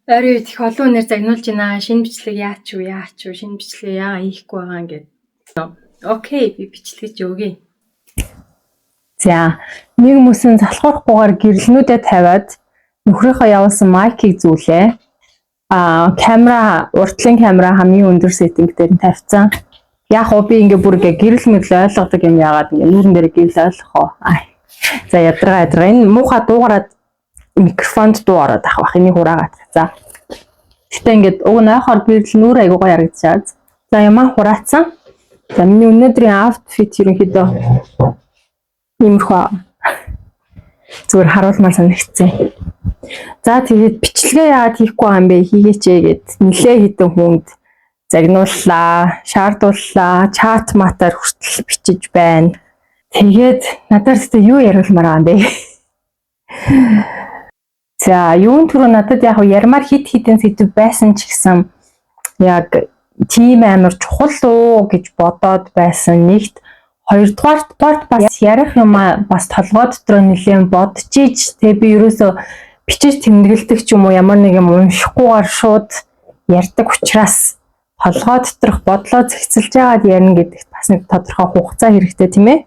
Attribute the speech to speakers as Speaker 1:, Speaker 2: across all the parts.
Speaker 1: Ойрын үед их олон хүнээр загнуулж байна. Шинэ бичлэг яач юу, шинэ бичлэг яага хийхгүй байгаа ингээд. Окей, би бичлэгч өгье.
Speaker 2: За, нэг хүмүүсийн залхуурахгүйгээр гэрэлнүүдэд тавиад нөхрийнхөө явуулсан майкийг зүүлээ. Камера, уртлын камера хамгийн өндөр сеттинг дээр нь тавьсан. Яг уу би ингээ бүр ингээ гэрэл мэрэл ойлгодог юм яагаад ингээ нүүрэн дээр гэрэл ойлгох оо. За ядрага энэ муухай дуугараад микрофонд дуу ороод авах энийг хураагаад. За. Гэтэ ингээд уг нойхоор гэрэл нүүр айгуу гоё харагдчихад. За ямаа хураацсан. За миний өнөөдрийн аутфит ерөнхийдөө иймэрхүү зүгээр харуулмаар санагдсан. За тэгээд бичлэгээ яагаад хийхгүй байгаа юм бэ? Хийгээч гэд нилээ хитэн хүнд загнууллаа, шаардууллаа, чат матаар хүртэл бичиж байна. Тэгээд надад ч юу яриулмаар байгаа юм бэ? За, юун түрүү надад яг ярмаар хит хитэн сэдв байсан ч гэсэн яг тийм амар чухал уу гэж бодоод байсан. Нэгт хоёрдугаарт бас ярих юм бас толгой дотор нэлээд бодож ийж тэгээ би ерөөсөө бичиж тэмдэглэдэг ч юм уу ямар нэг юм уншихгүйгээр шууд ярьдаг учраас толгой доторх бодлоо зэгцэлж байгаад ярина гэдэгт бас нэг тодорхой хугацаа хэрэгтэй тийм ээ.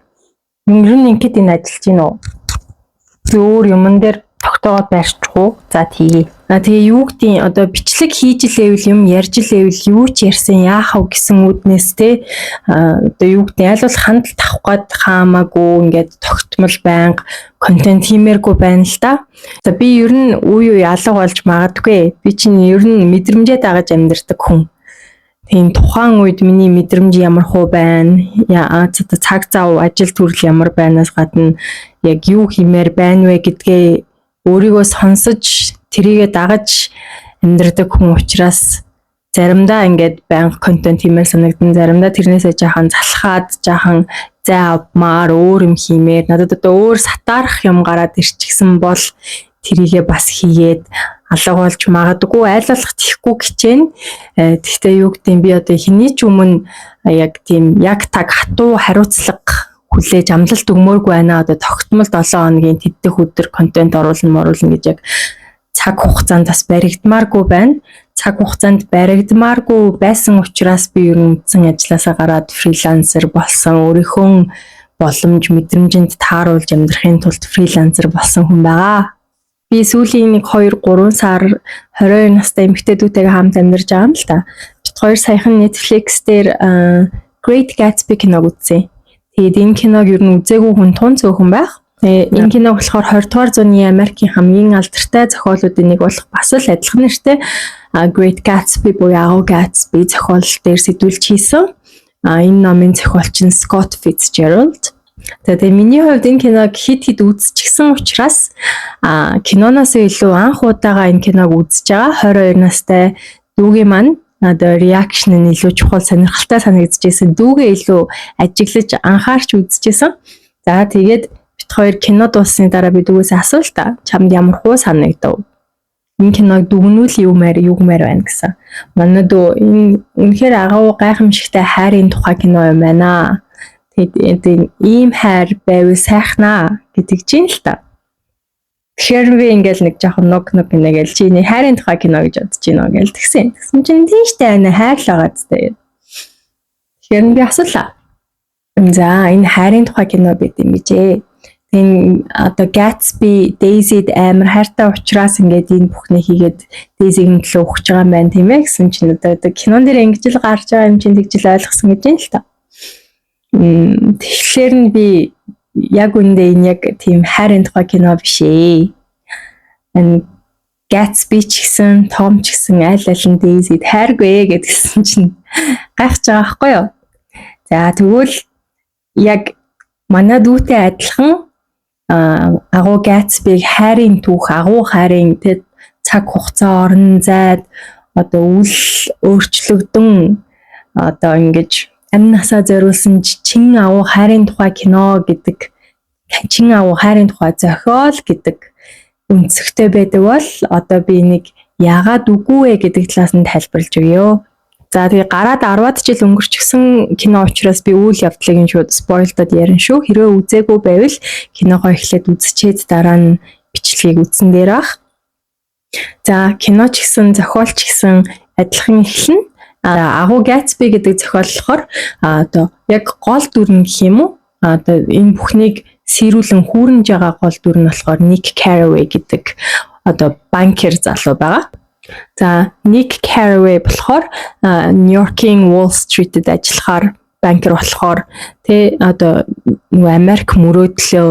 Speaker 2: Ер нь ингээд энэ ажиллаж гин үү? Зөөр юмн дээр тогтоогоод байрчихгүй. За тэгье. Тэгээ юу гэдгийг одоо бичлэг хийж лээвэл юм ярьж лээвэл юу ч ярьсан яах вэ гэсэн үднээс те одоо юу гэдгийг аль бол хандлт авах гээд хаамаагүй ингээд тогтмол байнга контент хиймээргүй байна л да. За би ер нь үе алга болж магадгүй. Би чинь ер нь мэдрэмжээ дагаж амьдардаг хүн. Тийм тухайн үед миний мэдрэмж ямар хөө байна? Цаг зав ажил төрөл ямар байнаас гадна яг юу хиймээр байна вэ гэдгээ өөрийгөө сонсож тэрийгэ дагаж амьдрдаг хүн учраас заримдаа ингээд байнга контент хиймээр санагдан, заримдаа тэрнээсээ жаахан залхаад, жаахан зай авмаар өөр юм хиймээр надад одоо өөр сатаарах юм гараад ирчихсэн бол тэрийгэ бас хийгээд алга болж магадгүй айл болох тийхгүй хичээн. Гэхдээ юу гэдэг би одоо хэний ч өмнө яг тийм яг таг хатуу хариуцлага хүлээж амлалт өгмөөргүй байна. Одоо тогтмол 7 хоногийн тэддэх өдөр контент оруулна гэж яг цаг хугацаанд бас баригдмааргүй байна. Цаг хугацаанд баригдмааргүй байсан учраас би ер нь үндсэн ажилласаа гараад фрилансер болсон. Өөрийнхөө боломж мэдрэмжинд тааруулж амьдрахын тулд фрилансер болсон хүн байгаа. Би сүүлийн 2-3 сар 22 настай эмэгтэйдүүтэйгээ хамт амьдарч байгаа юм л та. Бид хоёр саяхан Netflix дээр Great Gatsby киног үзсэн. Тэгээд энэ киног ер нь үзээгүй хүн тун цөөхөн байх. Энэ киног болохоор 20 дугаар зууны Америкийн хамгийн алдартай зохиолуудын нэг болох бас л адилхан нэртэй Great Gatsby буюу Агуу Gatsby зохиол дээр сэтгүүлч хийсэн. Энэ номын зохиолч нь Scott Fitzgerald. Тэгээд миний хувьд энэ киног хит үзчихсэн учраас киноноос илүү анх удаага энэ киног үзэж байгаа 22 настай дүүгийн маань одоо реакшн нь илүү чухал сонирхолтой санагдчихсэн. Дүүгээ илүү ажиглаж анхаарч үзчихсэн. За тэгээд бид хоёр кино дууссаны дараа би дүүгээс асуултаа чамд ямар хуу санагдав? Энэ киног дүгнүүл юумаар байна гэсэн. Манай дүү энэ үнэхээр агуу гайхамшигтай хайрын тухай кино юм байна. Тэгээд ийм хайр байвал сайхнаа гэдэг чинь л та. Тэгэхээр би ингээл нэг жоохон ног нэгэл чи нэг хайрын тухай кино гэж бодож байна гэл тэгсэн. Тэгсэн чинь тийштэй байна хайр л байгаа зү. Тэгэхээр би асуулаа. За энэ хайрын тухай кино байт юм гэжээ. Энэ одоо Gatsby Daisy-д амар хайртай учраас ингээд энэ бүхнийг хийгээд Daisy-гийн төлөө өгч байгаа юм байна тийм ээ гэсэн чинь одоо кинон дээр ингэж л гарч байгаа юм чинь тэгж л ойлгосон гэж юм л та. Тэгэхээр нь би яг үндэ энэ яг тийм хайрын тухай кино биш ээ. Энэ Gatsby ч гэсэн, Tom ч гэсэн аль нь Daisy-д хайргүй гэдгсэн чинь гайхаж байгаа байхгүй юу? За тэгвэл яг манай дүүтэй адилхан агуу Gatsby хайрын түүх, агуу хайрын цаг хугацаа орон зайд одоо үл өөрчлөгдөн одоо ингэж амнасаа зориулсан чин агуу хайрын тухай кино гэдэг чин агуу хайрын тухай зохиол гэдэг үнцгтэй байдаг бол одоо би нэг яагаад үгүй вэ гэдэг талаас нь тайлбарлаж өгье. За тэгээ гараад 10-аад жил өнгөрчихсөн кино учраас би үйл явдлыг нь шууд спойлдод ярина шүү. Хэрвээ үзээгүй байвал киногоо эхлээд үзчихэд дараа нь бичлэгийг үзсэн дээр ах. За кино ч гэсэн зохиолч гэсэн адилхан эхэлнэ. Агуу Гэтсби гэдэг зохиол болохоор одоо яг гол дүр нь гэх юм уу? Одоо энэ бүхнийг сэрүүлэн хүүрнэж байгаа гол дүр нь болохоор Ник Carraway гэдэг одоо банкер залуу байгаа. За Ник Carraway болохоор Нью-Йоркийн Wall Street-д ажиллахаар банкер болохоор одоо нөгөө Америк мөрөөдлөө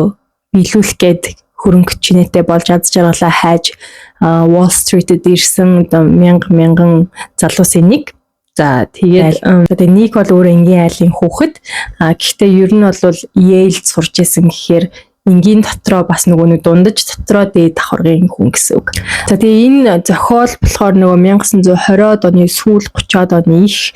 Speaker 2: биелүүлэх гээд хөрөнгө чинээтэй болж аз жаргалаа хайж Wall Street-д ирсэн одоо мянган залуусын нэг. За тэгээд Ник бол өөрөө энгийн айлын хүүхэд. Гэхдээ ер нь бол Yale-д сурч исэн гэхээр энгийн дотроо бас нөгөө нэг дундаж дотроо дээд давхаргын хүн гэсэн үг. За тэгээ энэ зохиол болохоор нөгөө 1920-од оны сүүл 30-од оны их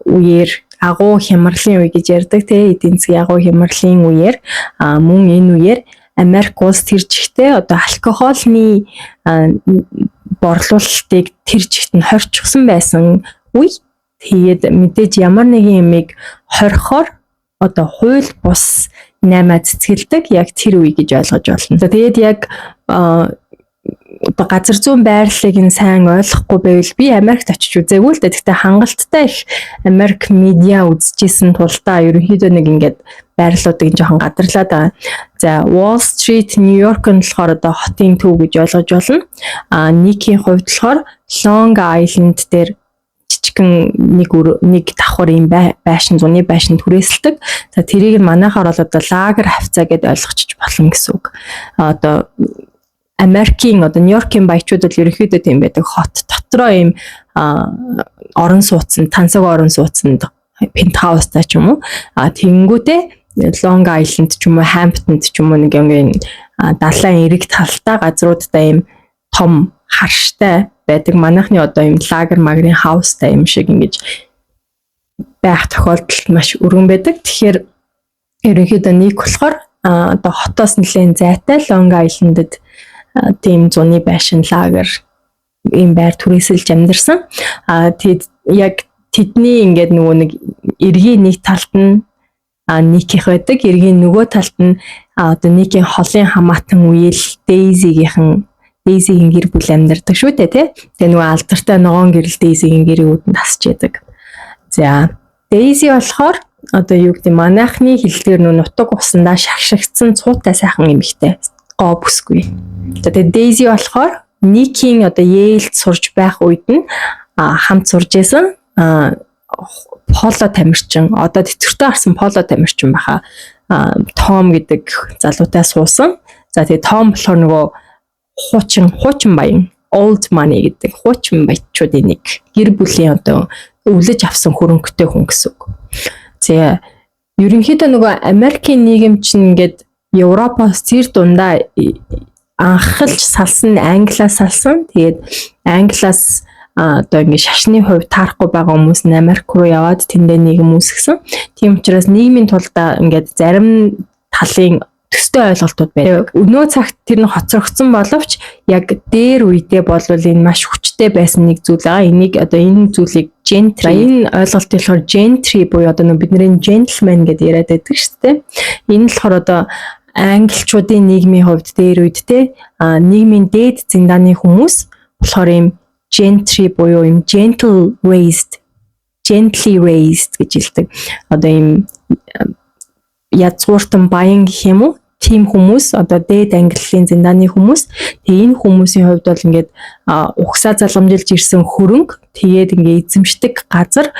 Speaker 2: үеэр агуу хямралын үе гэж ярьдаг те эдийн засгийн агуу хямралын үеэр мөн энэ үеэр Америк улс тэр жигтэй одоо алкогольны борлуулалтыг тэр жигт нь хорчихсан байсан үе. Тэгээд мэдээж ямар нэгэн юмыг хорхоор одоо хууль бус 8 цэцгэлдэг яг тэр үе гэж ойлгож байна. За тэгээд яг одоо газар зүүн байрлалыг нь сайн ойлгохгүй байвал би Америкт очиж үзээгүй л дээ. Гэхдээ хангалттай их Америк медиа үзчихсэн тулдаа ерөнхийдөө нэг ингээд байрлалуудыг жоохон гадарлаад байгаа. За Wall Street, Нью-Йорк нь болохоор одоо хотын төв гэж ойлгож болно. Никийн хувьд болохоор Long Island дээр жижигхэн нэг давхар юм байшин зуны байшин түрээсэлдэг. За тэрийг манайхаар бол одоо лагер хавцаа гэдээ ойлгочих болно гэсэн үг. Одоо Америкийн одоо Нью-Йоркийн баячууд бол ерөнхийдөө тийм байдаг. Хот дотроо ийм орон сууцсан, тансаг орон сууцсанд пентхаустай ч юм уу. Тэнгүүтээ Long Island ч юм уу, Hampton-д ч юм уу нэг юм далайн эрэг талтай газруудтай ийм том харштай байдаг. Манайхны одоо ийм лагер магрын хаустай юм шиг ингэж байх тохиолдол маш өргөн байдаг. Тэгэхээр ерөнхийдөө нэг болохоор одоо хотоос нэлээд зайтай Long Island-д тийм зуны байшин лагер ийм байр түрээсэлж амьдарсан. Тэгэд яг тэдний ингээд нөгөө нэг эргийн нэг талд нь Никийнх байдаг, эргийн нөгөө талд нь одоо Никийн холын хамаатан үеэл Дейзигийн гэр бүл амьдардаг шүү дээ тий. Тэгээ нөгөө алдартай ногоон гэрэл Дейзигийн гэрүүд нь тасч яадаг. За Дейзи болохоор одоо юу гэдэг манайхны хэлээр нутаг усандаа шагшигдсан цуутай сайхан эмэгтэй гоо бүсгүй. За тэгээ Дейзи болохоор Никийн одоо Yale-д сурж байх үед нь хамт сурж исэн поло тамирчин одоо тэтгэвртэй гарсан поло тамирчин баха Том гэдэг залуутай суусан. За тэгээ Том болохоор нөгөө хуучин баян old money гэдэг хуучин баячуудын нэг гэр бүлийн одоо өвлөж авсан хөрөнгөтэй хүн гэсэн үг. За ерөнхийдөө нөгөө Америкийн нийгэм чинь ингээд Европоос зэр дундаа анхалж салсан, Англиас салсан. Тэгээд Англиас одоо ингээд шашны хувь таарахгүй байгаа хүмүүс нь Америк руу яваад тэндээ нийгэм үүсгэсэн. Тийм учраас нийгмийн тулдаа ингээд зарим талын төстэй ойлголтууд байдаг. Өнөө цагт тэр нь хоцрогдсон боловч яг дээр үедээ бол энэ маш хүчтэй байсан нэг зүйл байгаа. Энийг одоо энэ зүйлийг gentry энэ ойлголтыг болохоор gentry буюу одоо бидний gentleman гэдээ яриад байдаг шүү дээ. Энэ болохоор одоо англичуудын нийгмийн хувьд дээр үед те нийгмийн дээд зиндааны хүмүүс болохоор ийм gentry буюу ийм gently raised гэж хэлдэг. Одоо ийм язгууртан баян гэх юм уу? Тим хүмүүс одоо дээд ангиллын зиндааны хүмүүс. Тэгээ энэ хүмүүсийн хувьд бол ингээд угсаа залгамжилж ирсэн хөрөнгө тэгээд ингээд эзэмшдэг газар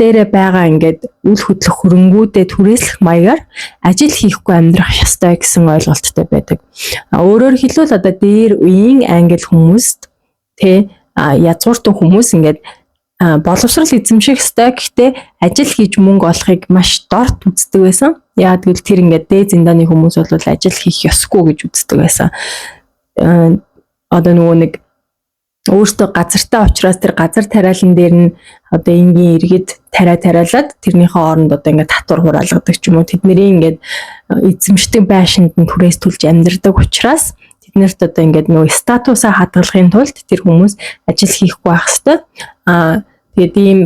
Speaker 2: дээрээ байгаа ингээд үл хөдлөх хөрөнгүүдээ түрээслэх маягаар ажил хийхгүй амьдрах ёстой гэсэн ойлголттой байдаг. Өөрөөр хэлбэл одоо дээр үеийн англи хүмүүст язгууртан хүмүүс ингээд боловсрал эзэмших ёстой гэхдээ ажил хийж мөнгө олохыг маш дорд үздэг байсан. Яагаад гэвэл тэр ингээд дээд зиндааны хүмүүс бол ажил хийх ёсгүй гэж үздэг байсан. Одоо нөгөө нэг өөртөө газартай учраас тэр газар тариалан дээр нь одоо энгийн иргэд тариалаад тэрнийхээ оронд одоо ингээд татвар хураалгадаг ч юм уу тэдний ингээд эзэмшдэг байшинд нь түрээс төлж амьдардаг учраас тэднэрт одоо ингээд нөгөө статусаа хадгалахын тулд тэр хүмүүс ажил хийхгүй байх хэвээр. Тэгээд ийм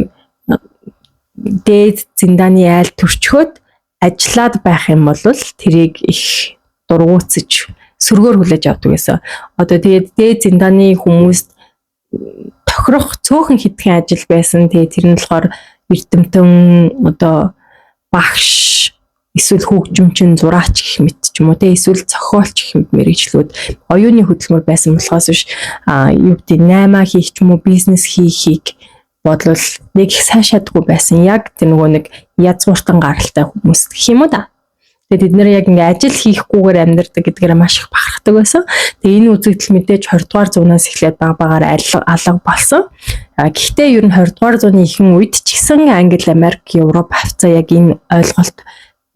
Speaker 2: дээд зиндааны айл төрчхөөд ажиллаад байх юм бол тэрийг их дургуутсаж сөргөөр хүлээж авдаг гэсэн. Одоо тэгээд дээд зиндааны хүмүүст тохирох цөөхөн хитгэн ажил байсан. Тэгээд тэр нь болохоор эрдэмтэн одоо багш эсвэл хөгжимчин зураач гэх мэт ч юм уу те эсвэл зохиолч гэх мэт мэргэжлүүд оюуны хөдөлмөр байсан болохоос биш юу гэдэг 8 хийх ч юм уу бизнес хийхийг бодлол нэг их сайн шатгүй байсан. Яг тэр нөгөө нэг язгууртан гаралтай хүмүүс гэх юм уу да. Тэгээд бид нэр яг ингээ ажил хийхгүйгээр амьдардаг гэдгээр маш их бахархдаг байсан. Тэгээд энэ үзэгдэл мэдээж 20 дугаар зуунаас эхлээд багаар алга болсон. Гэхдээ ер нь 20 дугаар зууны ихэнх үед ч гэсэн Англи, Америк, Европ хавцаа яг энэ ойлголт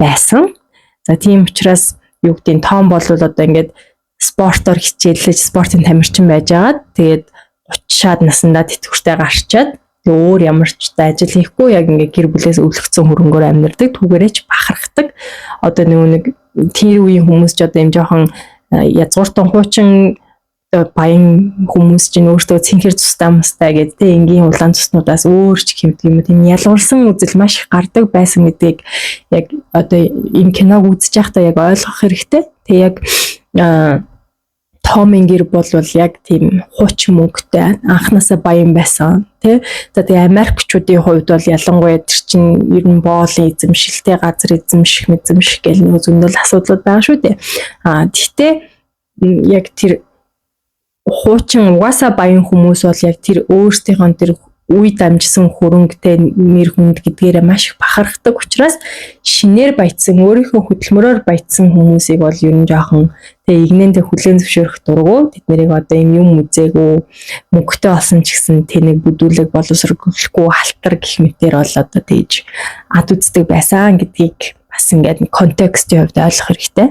Speaker 2: байсан. За тийм учраас юу гэдэг нь Том бол одоо ингээд спортоор хичээлж спортын тамирчин байжгаад тэгээд 30-аад наснда тэтгэвртэй гарчаад өөр ямар ч ажил хийхгүй яг ингээ гэр бүлээс өвлөгцсөн хөрөнгөөр амьдардаг түүгээрээ ч бахархдаг. Одоо нэг тэр үеийн хүмүүс ч одоо юм жоохон язгууртан хуучин баян хүмүүс чинь өөртөө цэнхэр цустай мустай гэдэг те энгийн улаан цуснуудаас өөр ч хэмдэг юм тийм ялгуурсан үзэл маш их гардаг байсан гэдгийг яг одоо энэ киног үзэж байхдаа яг ойлгох хэрэгтэй. Тэг яг Томын гэр бол яг тийм хуучин мөнгөтэй анханасаа баян байсан тий. За тэгээ Америкчуудын хувьд бол ялангуяа тэр чинь ер нь боолын эзэмшилтэй газар эзэмших гэл нэг зөндөл асуудлууд байгаа шүү дээ. Гэхдээ яг тэр хуучин угаасаа баян хүмүүс бол яг тэр өөрсдийнхөө тэр үе дамжсан хөрөнгөтэй нэр хүнд гэдгээрээ маш их бахархдаг учраас шинээр баяцсан өөрийнхөө хөдөлмөрөөр баяцсан хүмүүсийг бол ер нь жоохон тэгээ игнэндээ хүлээн зөвшөөрөх дургу тэд нэрийг одоо юм үзээгүй мөнгөтэй олсон ч гэсэн тэнийг бүдүүлэг боловсруулахгүй халтар гэх мэтээр бол одоо тэгж ад үздэг байсан гэдгийг бас ингээд контекстийн хувьд ойлгох хэрэгтэй.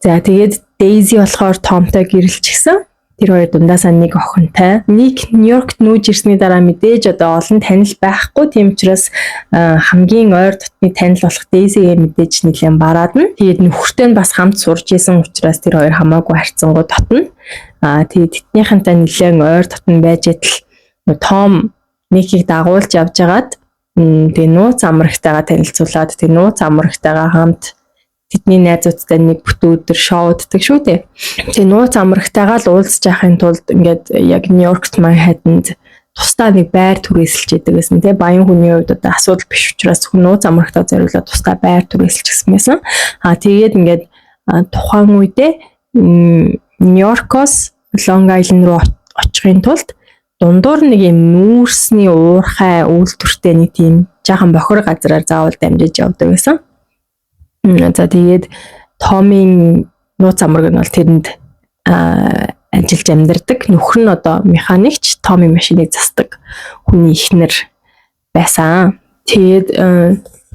Speaker 2: За тэгээд Дейзи болохоор Томтой гэрэлчихсэн. Тэр хоёр дундаасаа нэг охинтой. Ник Нью-Йоркт нүүж ирсний дараа мэдээж одоо олон танил байхгүй. Тийм учраас хамгийн ойр дотны танил болох Дейзигээ мэдээж нэлээд бараадна. Тэгээд нөхөртэй нь бас хамт сурж исэн учраас тэр хоёр хамаагүй харьцангуй дотно. Тэгээд тэднийхэнтэй нэлээд ойр дотно байж идэл Том Никийг дагуулж явж агаад тэгээд нууц амрагтайгаа танилцуулаад тэгээд нууц амрагтайгаа хамт тэдний найзуудтай нэг бүтэн өдөр шоуддаг шүү дээ. Тэгээ нууц амрагтайгаа л уулзж яхахын тулд ингээд яг Нью-Йоркт Манхэттенд тусдаа нэг байр түрээсэлж идэг гэсэн тийм баян хүний хувьд одоо асуудал биш учраас нууц амрагтаа зориулаад тусдаа байр түрээсэлж гисэн байсан. Тэгээд ингээд тухайн үедээ Нью-Йоркоос Лонг Айленд руу очихын тулд дундуур нэг юм нүүрсний уурхай үйлдвэртэй нэг тийм жаахан бохор газараар заавал дамжиж явдаг байсан. За тэгээд Томын нууц амраг нь бол тэрэнд ажиллаж амьдардаг. Нөхөр нь одоо механикч, Томын машиныг засдаг хүний ихнэр байсан. Тэгээд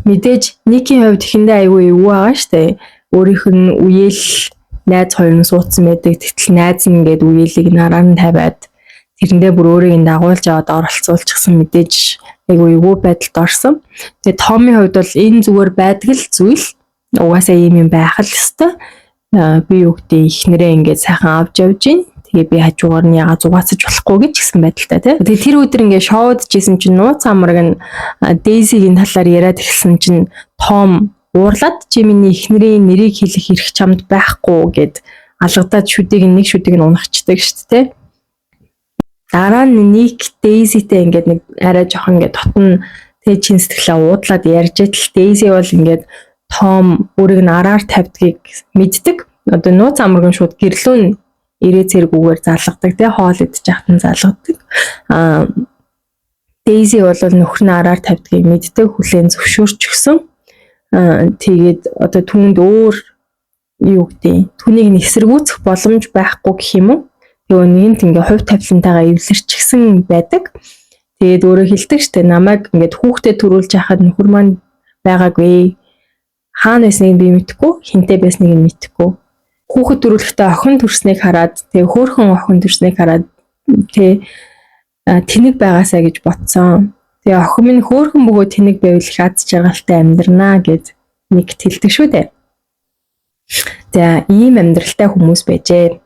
Speaker 2: мэдээж Никийн хувьд ихэндээ айгүй юу байгаа штэ. Өөрийнх нь үеэл найз хоёр нь суудсан байдаг. Тэгтэл найз нь ингээд үеэлийг нараар нь тавиад тэрэндээ бүр өөрийг дагуулж аваад оролцуулчихсан мэдээж айгүй юу байдалд орсон. Тэгээд Томын хувьд бол энэ зүгээр байдаг л зүйл. Угаасаа юм байх л ёстой. Би юу гэдэг ихнэрээ ингээд сайхан авч явж гин. Тэгээ би хажуугаар нь ягаа зугаацаж болохгүй гэж гисэн байдалтай тий. Тэгээ тэр өдөр ингээд шоудчихсэн чинь нууц амраг нь Дейзигийн талаар яриад ирсэн чинь Том уурлаад чи миний ихнэрийн нэрийг хэлэх эрх чамд байхгүй гэд алгадаад шүдийг нэг шүдийг нь унахчдаг шүү дээ. Дараа нь Ник Дейзитэй ингээд нэг арай жоохон ингээд дотн тэгээ чин сэтгэлээ уудлаад ярьж идэл Дейзи бол ингээд Том өөрийг нь араар тавьдгийг мэддэг. Одоо нууц амраг нь шууд гэрлүүн ирээ цэргүүгээр залгадаг тий хоол идэж яхад залгадаг. Дейзи бол нөхөр нь араар тавьдгийг мэддэг, хүлээн зөвшөөрчихсөн. Тэгээд одоо түүнд өөр юу гэдэг түүнийг нэсэргүүцэх боломж байхгүй гэх юм уу? Тэгээ нэгэнт ингээ хувь тавилантайгаа эвлэрчихсэн байдаг. Тэгээд өөрөө хэлдэг штэ намайг ингээд хүүхдэд төрүүлж яхад нөхөр маань байгаагүй. Хаана байсныг би мэдэхгүй, хинтээ байсныг нь мэдэхгүй. Хүүхэд төрүүлэхдээ охин төрснийг хараад, тэгээ хөөхөн охин төрснийг хараад тэнэг байгаасаа гэж бодсон. Тэгээ охин минь хөөхөн бөгөө тэнэг байвал их аз жаргалтай амьдрнаа гэд нэг тэлдэг шүү дээ. За ийм амьдралтай хүмүүс байжээ.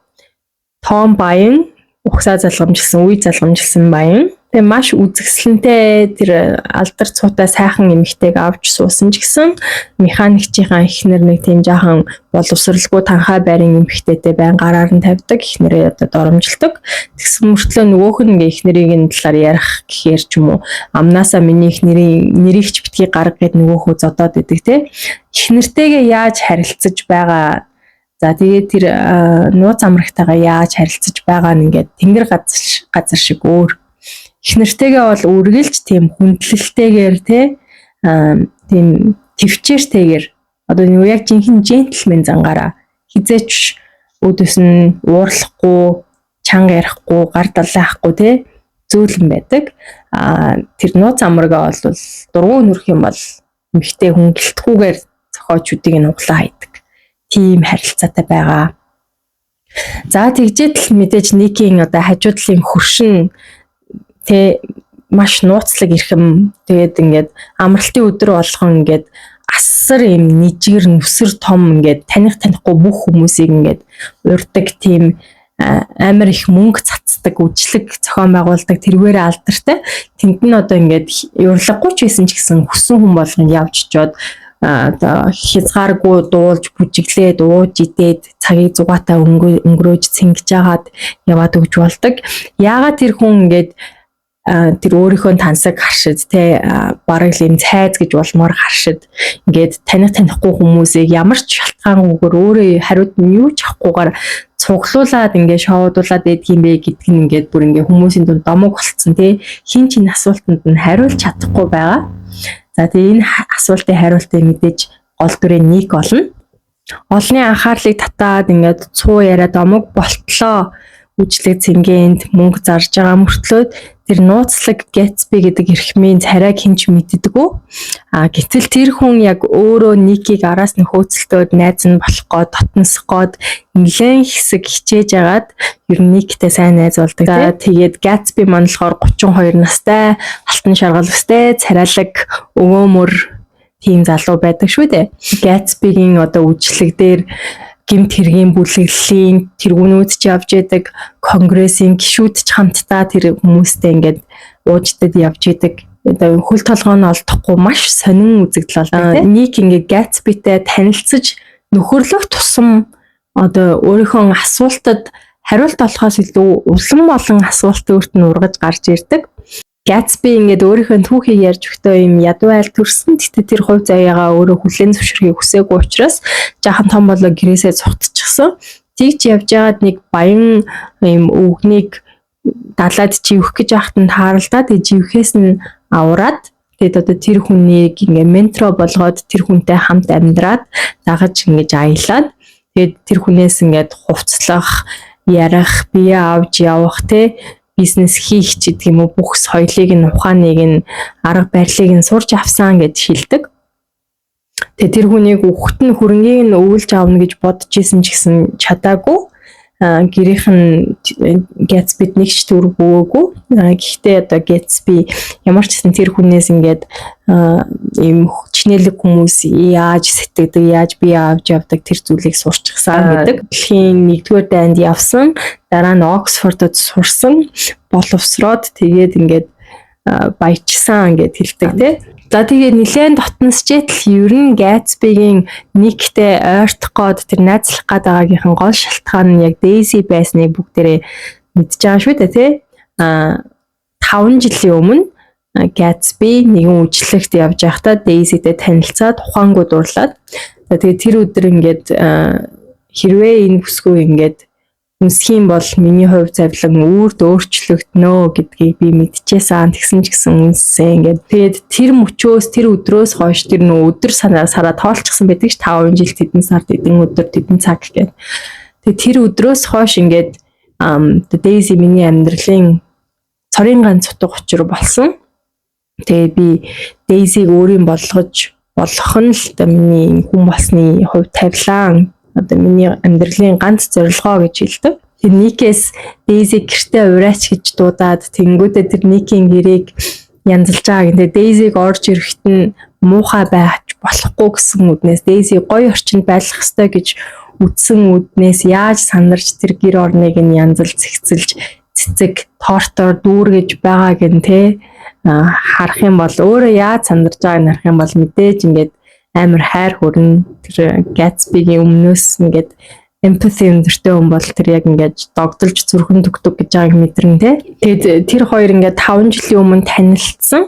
Speaker 2: Том баян, ухсаа залгамжилсан, үе залгамжилсан баян. Тэгээ маш үзэсгэлэнтэй тэр алдар цуутай сайхан эмэгтэйг авч суусан ч гэсэн механикчийнхаа эхнэр нэг тийм жаахан боловсралгүй танхаа байрын эмэгтэйтэй байн гараар нь тавьдаг, эхнэрээ одоо доромжилдог. Тэгсэн мөртлөө нөгөөх нь ингээ эхнэрийг нь талаар ярих гэхээр ч юм уу амнаасаа миний эхнэрийн нэрийг ч битгий гарга гэд нөгөөхөө зодоод идэг те. Эхнэртэйгээ яаж харилцаж байгаа. За тэгээд тэр нууц амрагтайгаа яаж харилцаж байгаа нь ингээд тэнгэр газар шиг өөр. Эхнэртэйгээ бол үргэлж тийм хүндлэлтэйгээр тийм төвчээртэйгээр одоо юу яг жинхэнэ джентльмен зангаараа хизээч өдөөс нь уурлахгүй, чанга ярихгүй, гар далайхгүй зөөлөн байдаг. Тэр нууц амрага бол дургуун нөрөх юм бол эмэгтэй хүн гэлтгүүгээр зохиочдыг нь углаа хайдаг. Тийм харилцаатай байгаа. За тэгжээд л мэдээж Никийн одоо хажуудлын хөршин маш нууцлаг ирхэм тэгээд ингээд амралтын өдөр болгон ингээд асар юм нижгэр нүсэр том ингээд танихгүй бүх хүмүүсийг ингээд урьдаг тийм амар их мөнгө цацдаг үжлэг зохион байгуулдаг тэрвэрээ алдартай. Тэнд нь одоо ингээд урлаггүй ч байсан ч гэсэн хүссэн хүн болгон явж чод одоо хязгааргүй дуулж бүжиглээд ууж идээд цагийг зугаатай өнгөрөөж цэнгэж жагаад яваад өгч болдог. Яагаад тэр хүн ингээд тэр өөрийнхөө тансаг харшид бараг л юм цайз гэж болмоор харшид ингээд танихгүй хүмүүсийг ямар ч шалтгаангүйгээр өөрөө хариуд нь юу ч авахгүйгээр цуглуулад ингээд шоудуулаад идэх юм бэ гэдг нь ингээд бүр ингээд хүмүүсийн дунд домог болцсон хин чин асуултанд нь хариулж чадахгүй байгаа. За тэгээ энэ асуултын хариултыг мэдээж гол дүрээ Ник олно. Олны анхаарлыг татаад ингээд цуу яриа домог болтлоо үжлэг цэнгэнд мөнгө зарж байгаа мөртлөө тэр нууцлаг Гэтсби гэдэг эрхмийн царайг хинч мэддэггүй. Гэтэл тэр хүн яг өөрөө Никийг араас нь хөөцөлтөөд найз нь болох гээд дотносох гээд нэлээд хэсэг хичээж агаад ер нь Никтэй сайн найз болдог. Тэгээд Гэтсби манлахоор 32 настай, алтан шаргал өстэй, царайлаг, өвөөмөр тийм залуу байдаг шүү дээ. Гэтсбигийн одоо үжлэг дээр гэмт хэргийн бүлэглэлийн тэргүүнүүд ч явж идэг, конгрессийн гишүүд ч хамтдаа тэр хүмүүстэй ингээд ууждад явж идэг. Одоо хөл толгойн олдохгүй маш сонин үзэгдэл болдог. Ник ингээд Гэтсбитэй танилцж нөхөрлөх тусам одоо өөрийнхөө асуултад хариулт олохоос илүү улам олон асуулт өөрт нь ургаж гарч ирдэг. Гэтсби ингээд өөрийнхөө түүхийг ярьж өгтөө юм ядуу айл төрсөн. Тэгтээ тэр хувь заяагаа өөрөө хүлээн зөвшөөрөхийг хүсээгүй учраас жаахан том болоо гэрээсээ цухтчихсан. Тэгж явж байгаад нэг баян юм өвгнийг далаад живэх гэж байхад нь тааралдаад живхээс нь авраад тэгээд одоо тэр хүнийг ингээд ментро болгоод тэр хүнтэй хамт амьдраад дагаж ингэж аялаад тэгээд тэр хүнээс ингээд хувцлах, ярих, бие авч явах бизнес хийх ч гэдэг юм уу бүх соёлыг нь ухааныг нь арга барилыг нь сурч авсан гэж хэлдэг. Тэгээ тэр хүнийг өгөхт нь хөрөнгийг нь өвлж аавна гэж бодож исэн ч гэсэн чадаагүй. Гэрийнх нь Гэтсбид нэг ч төр өгөөгүй. Гэхдээ одоо Гэтсби ямар ч гэсэн тэр хүнээс ингээд ийм чинэлэг хүмүүс яаж сэтгэдэг, яаж бие авч явдаг тэр зүйлийг сурчсан гэдэг. Дэлхийн 1-р дайнд явсан, дараа нь Оксфордод сурсан, боловсроод тэгээд ингээд баяжсан гэд хэлдэг За тэгээд нэлээд дотносчээд л ер нь Гэтсбигийн Никтэй ойртох гээд тэр найзлах гээд байгаагийнхан гол шалтгаан нь яг Дейзи байсныг бүгдээрээ мэдж байгаа шүү дээ тий. 5 жилийн өмнө Гэтсби нэгэн үйлчлэгт явж байхдаа Дейзитэй танилцаад ухаангууд дурлаад тэгээд тэр өдөр ингээд хэрвээ энэ бүсгүй ингээд үнсхийн бол миний хувь завлан үрд өөрчлөгднө гэдгийг би мэдчихсэн. Тэгсэн ч гэсэн үнсээ ингээд тэгээд тэр мөчөөс тэр өдрөөс хойш тэр нөө өдөр сараа тоолчихсан байдаг ш 5 жил тэдэн сард тэдэн өдөр тэдэн цаг гэдэг. Тэгээд тэр өдрөөс хойш ингээд Дейзи миний амьдралын цорын ганц утга учир болсон. Тэгээд би Дейзиг өөрийн болгож болох нь л миний хүн болсны хувь тавилаа. Одоо миний амьдралын ганц зорилгоо гэж хэлдэг. Тэр Никээс Дейзи гэртээ ураач гэж дуудаад тэнгүүдээ тэр Никийн гэрээг янзалж байгаа. 근데 Дейзиг орж ирэхэд нь муухай байж болохгүй гэсэн үднээс Дейзи гоё орчинд байлгах ёстой гэж үтсэн үднээс яаж санарч тэр гэр орныг нь янзалж зэгцэлж цэцэг тортоор дүүргэж байгааг нь те харах юм бол өөрөө яаж сандарч байгааг харах юм бол мэдээж ингээд амар хайр хүрнэ. Тэр Gatsby-гийн өмнөөс ингээд empathy өндөртэй хүн бол тэр яг ингээд догдолж зүрхэн төгтөг гэж байгааг мэдэрнэ те. Тэгээд тэр хоёр ингээд 5 жилийн өмнө танилцсан.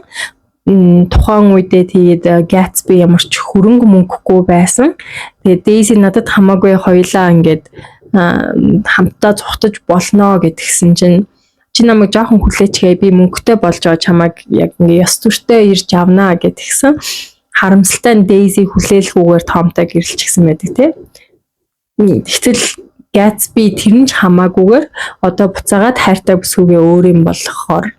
Speaker 2: Тухайн үедээ тэгээд Gatsby ямар ч хөрөнгө мөнгөгүй байсан. Тэгээд Daisy надад хамаагүй хоёлаа ингээд хамтдаа цухтаж болно гэдгсэн чинь чи намайг жоохон хүлээчгээ би мөнгөтэй болж байгаа чамайг яг ингээ ёс төртэй ирж авнаа гэдгсэн. Харамсалтай нь Daisy хүлээлгүйгээр Tomтай гэрэлчихсэн байдаг тий. Тэгтэл Gatsby тэр нь ч хамаагүйгээр одоо буцаагаад хайртай бүсгүйгээ өөр юм болгохоор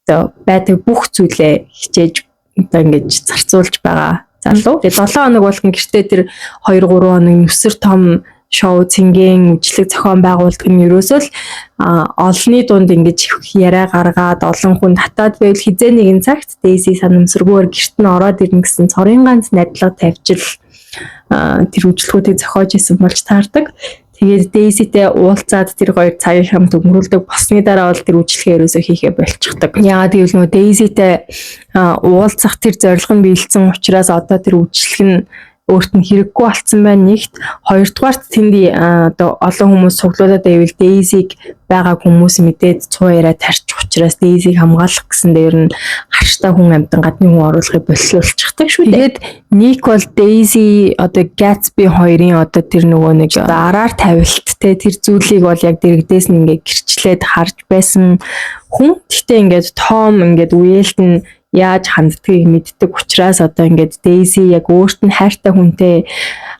Speaker 2: одоо байдаг бүх зүйлээ хичээж одоо ингэж зарцуулж байгаа залуу. Тэгээ 7 хоног болгон гэртээ тэр 2-3 хоног нүсэр том шоу цэнгийн үйлчлэг зохион байгуулдаг нь ерөөсөө л олонний дунд ингэж яриа гаргаад олон хүн татаад байвал хизээ нэгэн цагт Daisy санамсаргүйгээр гэрт нь ороод ирнэ гэсэн цорын ганц найдлага тавьжил тэр үйлчлэгүүдийг зохиож исэн болж таардаг. Тэгээд Daisy-тэй уулзаад тэр хоёр цагийг хамт өнгөрүүлдэг. Босны дараа бол тэр үйлчлэгээ ерөөсөө хийхээ болчихдог. Яагаад гэвэл нөө Daisy-тэй уулзах тэр зорилго нь биелсэн учраас одоо тэр үйлчлэг нь өөрт нь хэрэггүй болсон байна нэгт. Хоёрдугаарт тэнд одоо олон хүмүүс цуглуулад байвал Daisy-г байгаа хүмүүс мэдээд цуу яриа тарчих учраас Daisy-г хамгаалах гэсэн дээр нь харштай хүн амтан гадны хүн оруулахыг боловсруулчихдаг шүү. Тэгээд Nick бол Daisy одоо Gatsby хоёрын одоо тэр нөгөө нэг араар тавилт те тэр зүйлийг бол яг дэрэгдээс нь ингээ гэрчлээд харж байсан хүн. Гэхдээ ингээд Tom ингээд үеэлт нь яаж ханддгийг мэддэг учраас одоо ингээд Daisy яг өөрт нь хайртай хүнтэй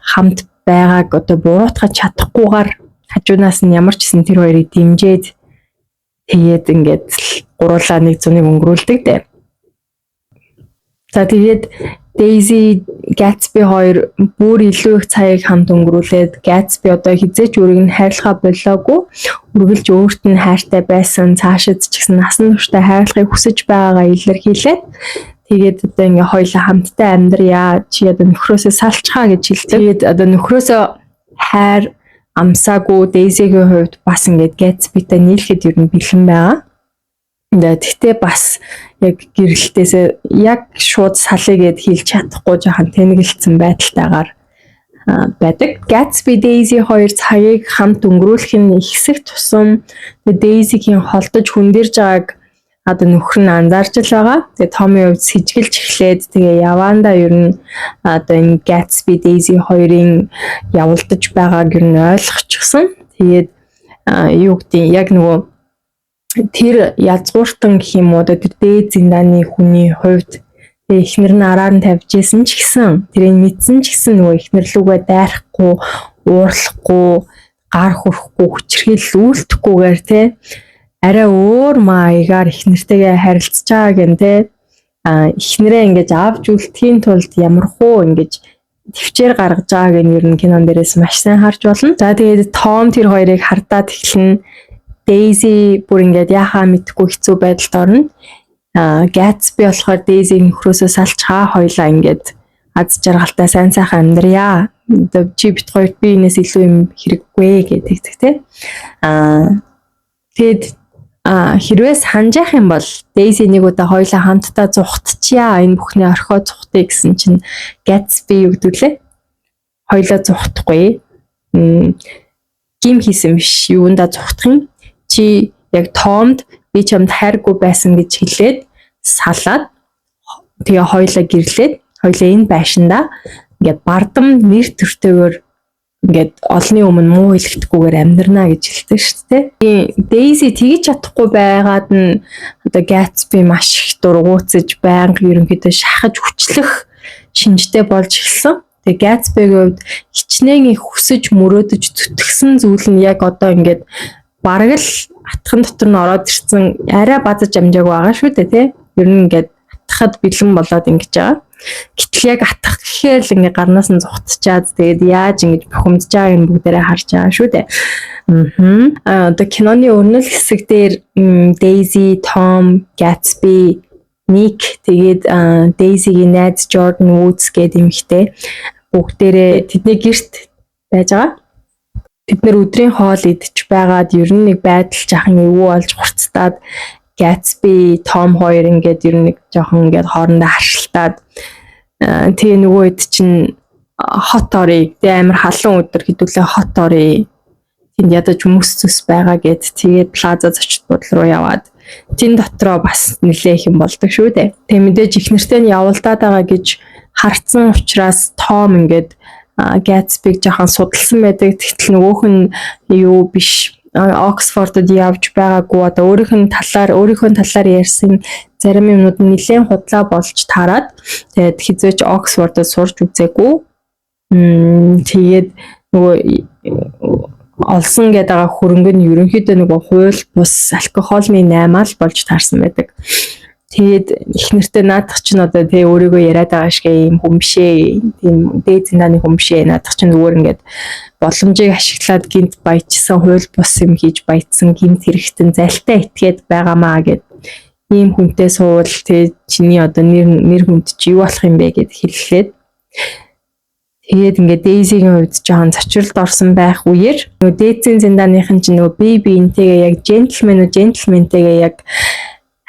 Speaker 2: хамт байгааг одоо буруутгах чадахгүйгээр хажуунаас нь ямар ч гэсэн тэр хоёрыг дэмжиж тэгээд ингээд гуруулаа нэг зуныг өнгөрүүлдэг дээ. За тэгээд Daisy Gatsby хоёр бүр илүү их цагийг хамт өнгөрүүлээд Gatsby одоо хизээч өөрийг нь хайрлахаа болоогүй үргэлж өөрт нь хайртай байсан цаашид ч гэсэн насан туршдаа хайрлахыг хүсэж байгаагаа илэрхийлээд тэгээд одоо ингээ хоёулаа хамтдаа амьдрья чи одоо нөхрөөсөө салчхаа гэж хэлдэг. Тэгээд одоо нөхрөөсөө хайр амсаагүй Daisy-гийн хувьд бас ингээд Gatsby-тэй нийлэхэд ер нь бэлэн байгаа. Тэгтээ бас яг гэрэлтээс яг шууд салъя гэд хэлж чадахгүй жоохон тэнэгэлцсэн байдалтайгаар байдаг. Gatsby Daisy хоёр цагийг хамт өнгөрүүлэх нь ихсэх тусам Daisy-гийн холдож хүндэрж байгааг одоо нөхөр нь анзаарч л байгаа. Тэгээ Tommy хувьд сэжгэлж эхлээд тэгээ яваандаа ер нь одоо энэ Gatsby Daisy хоёрын явуулдаж байгааг ер нь ойлгочихсон. Тэгээд юу гэдэг яг нөгөө тэр язгууртан гэх юм уу одоо тэр дээд зиндааны хүний хувьд эхнэр нь араар нь тавьж исэн ч гэсэн тэрийг мэдсэн ч гэсэн нөгөө эхнэр лүгээ дайрахгүй уурлахгүй гар хүрхгүй хүчрхийлүүлдэхгүйгээр те арай өөр маягаар эхнэртэйгээ харилцаж байгаа гэн те эхнэрээ ингэж авч үлдэхийн тулд ямархуу ингэж төвчээр гаргаж байгааг нь ер нь кинон дээрээс маш сайн харж болно. За тэгээд Tom тэр хоёрыг хардаад эхлэн Daisy бүр ингээд яхаа мэдхгүй хэцүү байдалд орно. Gatsby болохоор Daisy нөхрөөсөө салчхаа хоёлаа ингээд аз жаргалтай сайн сайхан амьдрья. Одоо чи бит хоёрт би энэс илүү юм хэрэггүй гэдэг те. Тэгэд хэрвээ санджих юм бол Daisy нэг удаа хоёлаа хамтдаа зугтчихъя. Энэ бүхний орхио зугтъя гэсэн чинь Gatsby юу гэдэг лээ? Хоёлаа зугтахгүй. Гим хийсэн биш. Юундаа зугтах юм? Чи яг Tomд би чамд хайргүй байсан гэж хэлээд салаад тэгээ хоёлаа гэрлээд хоёлаа энэ байшинда ингээд бардам нэр төртэйгээр ингээд олонний өмнө муу хэлэхдэггүйгээр амьдрнаа гэж хэлдэг шүү дээ. Daisy тэгж чадахгүй байгаад нь одоо Gatsby маш их дургуутсаж байнга ерөнхийдөө шахаж хүчлэх шинжтэй болж эхэлсэн. Тэгээ Gatsby-гийн хувьд хичнээн их хүсэж мөрөөдөж зүтгэсэн зүйл нь яг одоо ингээд бараг л атхан дотор нь ороод ирсэн арай базаж амжааг байгаа шүү дээ тий. Ер нь ингээд атахад бэлэн болоод ингэж байгаа. Гэтэл яг атах гэхээр л ингээд гарнаас нь зугтчаад тэгээд яаж ингэж бухимдж байгааг нь бүгдээрээ харж байгаа шүү дээ. Одоо киноны өмнөх хэсэг дээр Daisy, Tom, Gatsby, Nick тэгээд Daisy-гийн найз Jordan Woods гэдэг эмэгтэй бүгдээрээ тэдний гэрт байж байгаа. бид нэр өдрийн хоол идэж байгаад ер нь нэг байдал жахан эвгүй болж хурцтаад Gatsby, Tom хоёр ингээд ер нь нэг жоохон ингээд хоорондоо харшилтаад тэгээ нөгөө хэд чинь хот орыг амар халуун өдөр хэдүүлээ хот орыг тэнд ядаж хүмүүс зүс байгаа гэд тэгээд плаза зочид буудлын руу яваад тэн дотроо бас нэлээх юм болдог шүү дээ. Тэгээ мэдээж их нэртэй нь явуулдаад байгаа гэж харцсан учраас Том ингээд Gatsby-г жоохон судалсан байдаг. Тэгтэл нөгөөх нь юу биш Оксфордод явж байгаагүй одоо өөрийнхөө талаар ярьсан зарим юмнууд нэлээд худлаа болж таарад. Тэгээд хизээч Оксфордод сурч үзээгүй. Тэгээд нөгөө олсон гэдэг байгаа хөрөнгө нь ерөнхийдөө нөгөө хууль бус алкохолны 8 болж таарсан байдаг. Тэгээд их нэртэй наадах чинь одоо тий өөрийгөө яриад байгаа шиг юм хүн бишээ, тийм дээд зиндааны хүн бишээ. Наадах чинь зүгээр ингээд боломжийг ашиглаад гинт баяжсан хууль бус юм хийж баяжсан гинт хэрэгтэн зайлтай итгээд байгаамаа гэд ийм хүнтэй суул тий чиний одоо нэр хүнд чи юу болох юм бэ гэд хэллээд тэгээд ингээд Daisy-гийн хувьд жоохон зочролд орсон байх үеэр нөгөө дээдсийн зиндааныхын чинь нөгөө бинтэйгээ яг джентльментэйгээ яг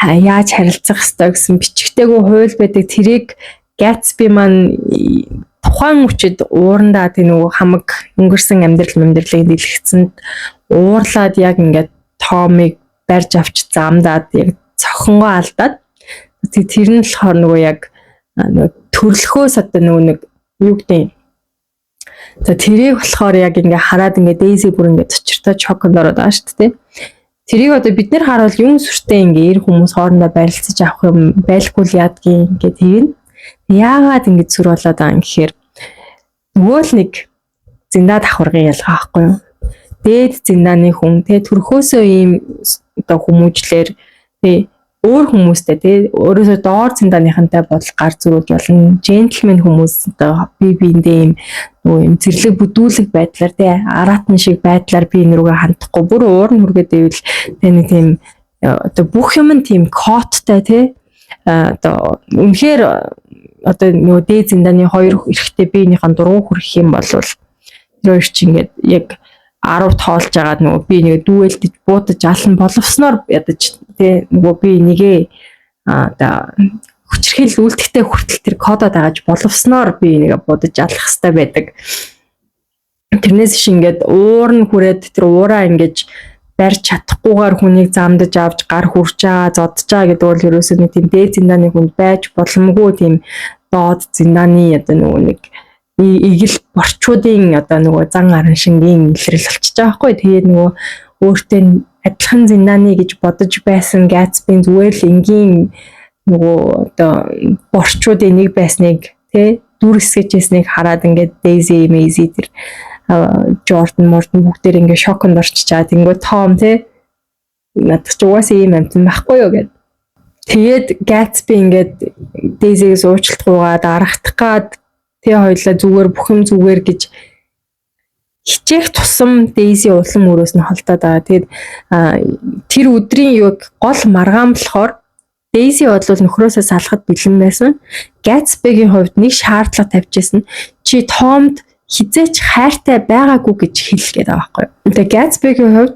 Speaker 2: яаж харилцах ёстой гэсэн бичгтэйгөө хууль байдаг. Тэрийг Gatsby маань тухайн үчид уурандаа тийм нөгөө хамаг өнгөрсөн амьдралыг дэлгэцэнд уурлаад яг ингээд Tomыг барьж авч замдаад яг цохонгоо алдаад тэр нь болохоор нөгөө яг төрлөхөөс одоо нөгөө нэг юу гэдэг за тэрийг болохоор яг ингээ хараад ингээ Daisy бүр ингээ цочиртой шоконд ороод байгаа шүү дээ. Тэрийг одоо бид нэр харуул юм сүртэй ингээ эр хүмүүс хоорондоо барилцаж авах юм байлгүй л яадгийн ингээ тэгнэ. Яагаад ингэ зүр болоод байгаа юм гэхээр нөгөө л нэг зиндаа давхаргын ялгаа байхгүй юу? Дээд зиндааны хүн тэ төрхөөсөө ийм одоо хүмүүжлэр тэ өөр хүмүүстэй тэ өөрөөсөө доор зиндааныхантай бодол гар зөрүүлж болно. Джентльмен хүмүүс одоо биендээ ийм нөгөө юм зэрлэг бүдүүлэг байдлаар тэ аратан шиг байдлаар би энэ рүүгээ хандахгүй бүр уурн хүргээд ивэл тэ нэг тийм одоо бүх юм нь тийм коттой тэ одоо үнэхээр одоо нөгөө дээд зиндааны хоёр эрэхтэй биенийхэн дургу хүрэх юм бол тэр хоёр чинь ингээд яг 10 тоолж агаад нөгөө би нэг дүүэлдэж буудаж алан боловсноор ядаж тий нөгөө би нэгээ одоо хүчрхийл үлдэхтэй хүртэл тэр кодод агааж боловсноор би нэгээ буудаж алах хэрэгтэй байдаг. Тэрнээс шиг ингээд уурн хүрээд тэр уураа ингэж барьж чадахгүйгээр хүнийг замдаж авч гар хүрч байгаа зодж байгаа гэдэг бол ерөөсөө нэг тийм дээд зиндааны хүнд байж боломгүй тийм доод зиндааны одоо нөгөө нэг игэл борчуудын одоо нөгөө зан аран шингийн илрэл болчихж байгаа байхгүй. Тэгээд нөгөө өөртөө адилхан зиндааны гэж бодож байсан Gatsby зүгээр л энгийн нөгөө одоо борчуудын нэг байсныг тий дүр хэсгэжсэнийг хараад ингээд Daisy, Maisie тэр Jordan бүгдээр ингээд шоконд орчичаад ингээд Tom тий надад ч угаасаа ийм амтан байхгүй юу гэд. Тэгээд Gatsby ингээд Daisy-гээс уучлалтгүйгээд аргатах гад тий хоёлаа зүгээр бүх юм зүгээр гэж хичээх тусам Daisy улам өрөөс нь холдоод байгаа. Тэгээд тэр өдрийн юу гол маргаан болохоор Daisy бодлол нөхрөөсөө салахад бэлэн байсан. Gatsby-гийн хувьд нэг шаардлага тавьчихсан. Чи Tomд хизээч хайртай байгаагүй гэж хэл гээд байгаа байхгүй. Тэгээд Gatsby-гийн хувьд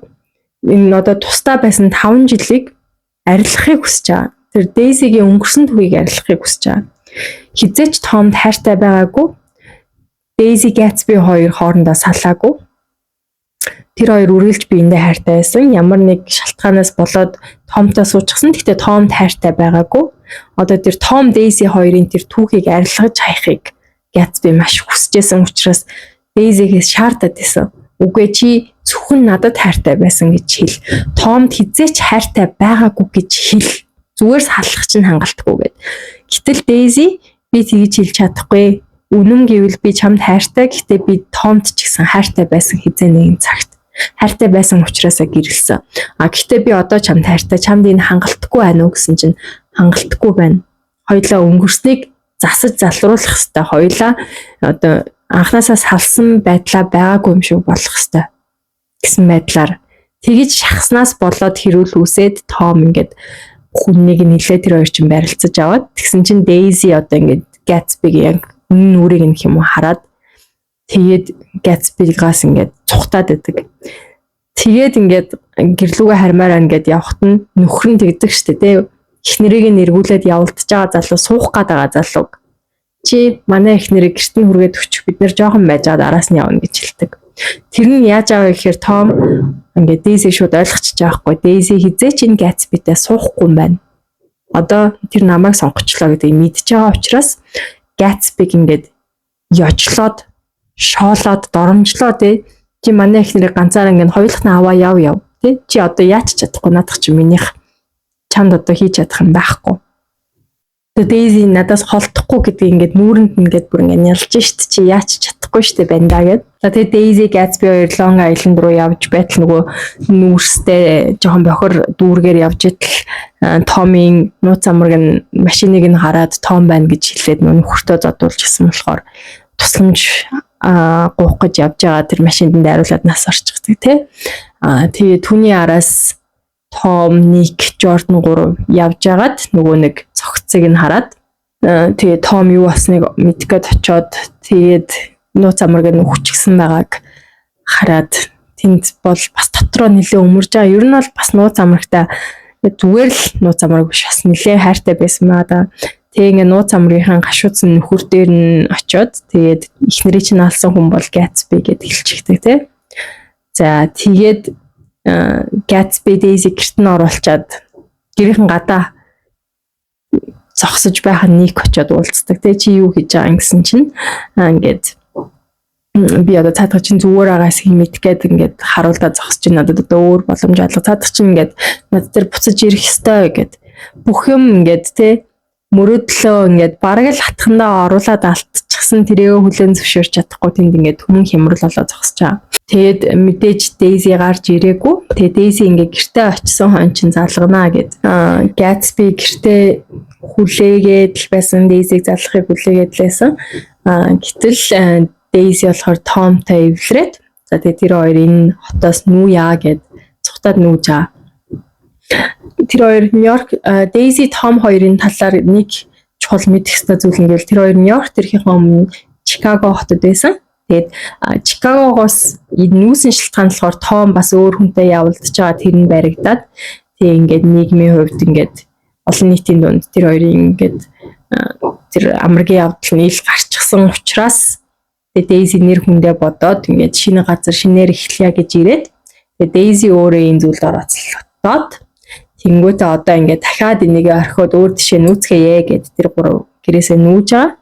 Speaker 2: энэ одоо тусдаа байсан 5 жилийг арилгахыг хүсэж байгаа. Тэр Daisy-гийн өнгөрсөн түүхийг арилгахыг хүсэж байгаа. Хизээч Tomд хайртай байгаагүй. Daisy Gatsby хоёр хоорондоо салаагүй. Тэр хоёр үргэлж биендээ хайртай байсан. Ямар нэг шалтгаанаас болоод Tomтой суучихсан. Гэхдээ Tomд хайртай байгаагүй. Одоо тэр Tom Daisy хоёрын тэр түүхийг арилгаж хайхыг Gatsby маш хүсэжсэн учраас Daisy-гээс шаардаад байсан. Үгүй чи зөвхөн надад хайртай байсан гэж хэл. Tomд хизээч хайртай байгаагүй гэж хэл. Зүгээр салах чинь хангалтгүй гэд. Гэтэл Daisy би тэгж хэлж чадахгүй. Үнэн гэвэл би чамд хайртай. Гэхдээ би Tomд ч гэсэн хайртай байсан хизээ нэгэн цагт. Хайртай байсан учраас гэрэлсэн. Гэхдээ би одоо чамд хайртай. Чамд энэ хангалтгүй байна уу гэсэн чинь хангалтгүй байна. Хоёлаа өнгөрснийг засаж залруулах хэрэгтэй. Хоёлаа одоо анхнаасаа салсан байдлаа байгаагүй юм шиг болох хэрэгтэй гэсэн байдлаар тэгж шахснаас болоод хэрүүл үсээд Tom ингээд хүннийг нэлээд тэр хоёр чинь барилцаж аваад тэгсэн чинь Daisy одоо ингээд Gatsby-г яг нүрийг нэх юм уу хараад Тэгээд Gatsby-гаас ингээд цухтаад байдаг. Тэгээд ингээд гэрлүүгээ хармаар ингээд явхад нь нөхөр нь тэгдэг штэ тий. Эхнэрийг нэргүүлээд явуулдаж байгаа залуу суух гээд байгаа залуу. Чи манай эхнэрийг гэрт нь хүргээд өччих, бид нэр жоохон байж байгаа араас нь явна гэж хэлдэг. Тэр нь яаж байгаа гэхээр Том ингээд Daisy шууд ойлгочихж байгаа хгүй. Daisy хизээ чинь Gatsby-тэй суухгүй юм байна. Одоо тэр намайг сонгочлоо гэдэг мэдж байгаа учраас Gatsby ингээд ёжлоод шоолоод доромжлоо тий. Чи манай эхнэрийг ганцаараа ингээд хоёулах нь аваа яв тий. Чи одоо яач чадахгүй надах чи минийх чамд одоо хийж чадах юм байхгүй. Тэгээ Daisy надаас холдохгүй гэдэг ингээд нүүрэнд ингээд бүр ингээд нялж шít чи яач чадахгүй штэ байна да гэд. За тэгээ Daisy Gatsby хоёр Long Island руу явж байтал нөгөө нүүрстэй жоохон бохор дүүргээр явж итэл Tommy нууц амраг нь машиныг нь хараад Tom байна гэж хэлээд нөхөртөө зодуулж гисэн болохоор тусламж гуух гэж явж байгаа тэр машинд дайруулад нас орчихдаг тий. Тэгээ түүний араас Tom, Nick, Jordan 3 явж агаад нөгөө нэг цогцыг нь хараад тэгээ Tom юу болсныг мэдгээд очиод тэгээд нууц амраг нь хүчгсэн байгааг хараад тэнд бол бас дотроо нэлээ өмөрж байгаа. Ер нь бол бас нууц амрагтай зүгээр л нууц амраг биш бас нэлээ хайртай байсан маа да. Тэгээ ингээ нууц амрагийнхаа гашуудсан нөхөр дээр нь очиод тэгээд эхнэрийг чинь алсан хүн бол Gatsby гэд хэлчихдэг тий. За тэгээд Gatsby Daisy гэрт нь оруулчаад гэрийнхэн гадаа зогсож байх нь Nick очиод уулздаг тий. Чи юу хийж байгаа гэсэн чинь ингээд би одоо цаадах чинь зүгээр байгаас мэдгээд ингээд харуулдаа зогсож байна. Одоо өөр боломж алга цаадах чинь ингээд над дээр буцаж ирэх ёстой гэд бүх юм ингээд тий мөрөдлөө ингээд бараг л хатхандаа оруулаад алтчихсан тэрээ хүлэн зөвшөөрч чадахгүй тэнд ингээд хүмүүн хямрал болоо зогсож байгаа. Тэгээд мэдээж Daisy гарч ирээгүй. Тэгээд Daisy ингээд гэртээ очисон хон чин залгана гэд Gatsby гэртээ хүлээгээд л байсан. Daisy-г залгахыг хүлээгээд лээсэн. Гэтэл Daisy болохоор Tomтай эвлэрээд за тэгээд тэр хоёр энэ хотоос нүүя гэд цухтаад нүүж байгаа. Тэр хоёр Нью-Йорк Daisy Tom хоёрын талаар нэг чухал мэдэх ёстой зүйл ингээл тэр хоёр Нью-Йорк төрхийн өмнө Чикаго хотод байсан. Тэгээд Чикагогоос нүүсэн шалтгаан болохоор Том бас өөр хүнтэй явуулдаж байгаа тэр нь баригдаад тэгээд ингээд нийгмийн хувьд ингээд олон нийтийн дунд тэр хоёрын ингээд тэр амргийн явдал нь ил гарчихсан учраас тэгээд Daisy нэр хүндээ бодоод ингээд шинэ газар шинээр эхлэе гэж ирээд тэгээд Daisy өөрөө энэ зүйлд орооцлоод тэнгүүтээ одоо ингээд дахиад энийг орхиод өөр тишээ нүүцгээе гэд тэр гурав гэрээсээ нүүж байгаа.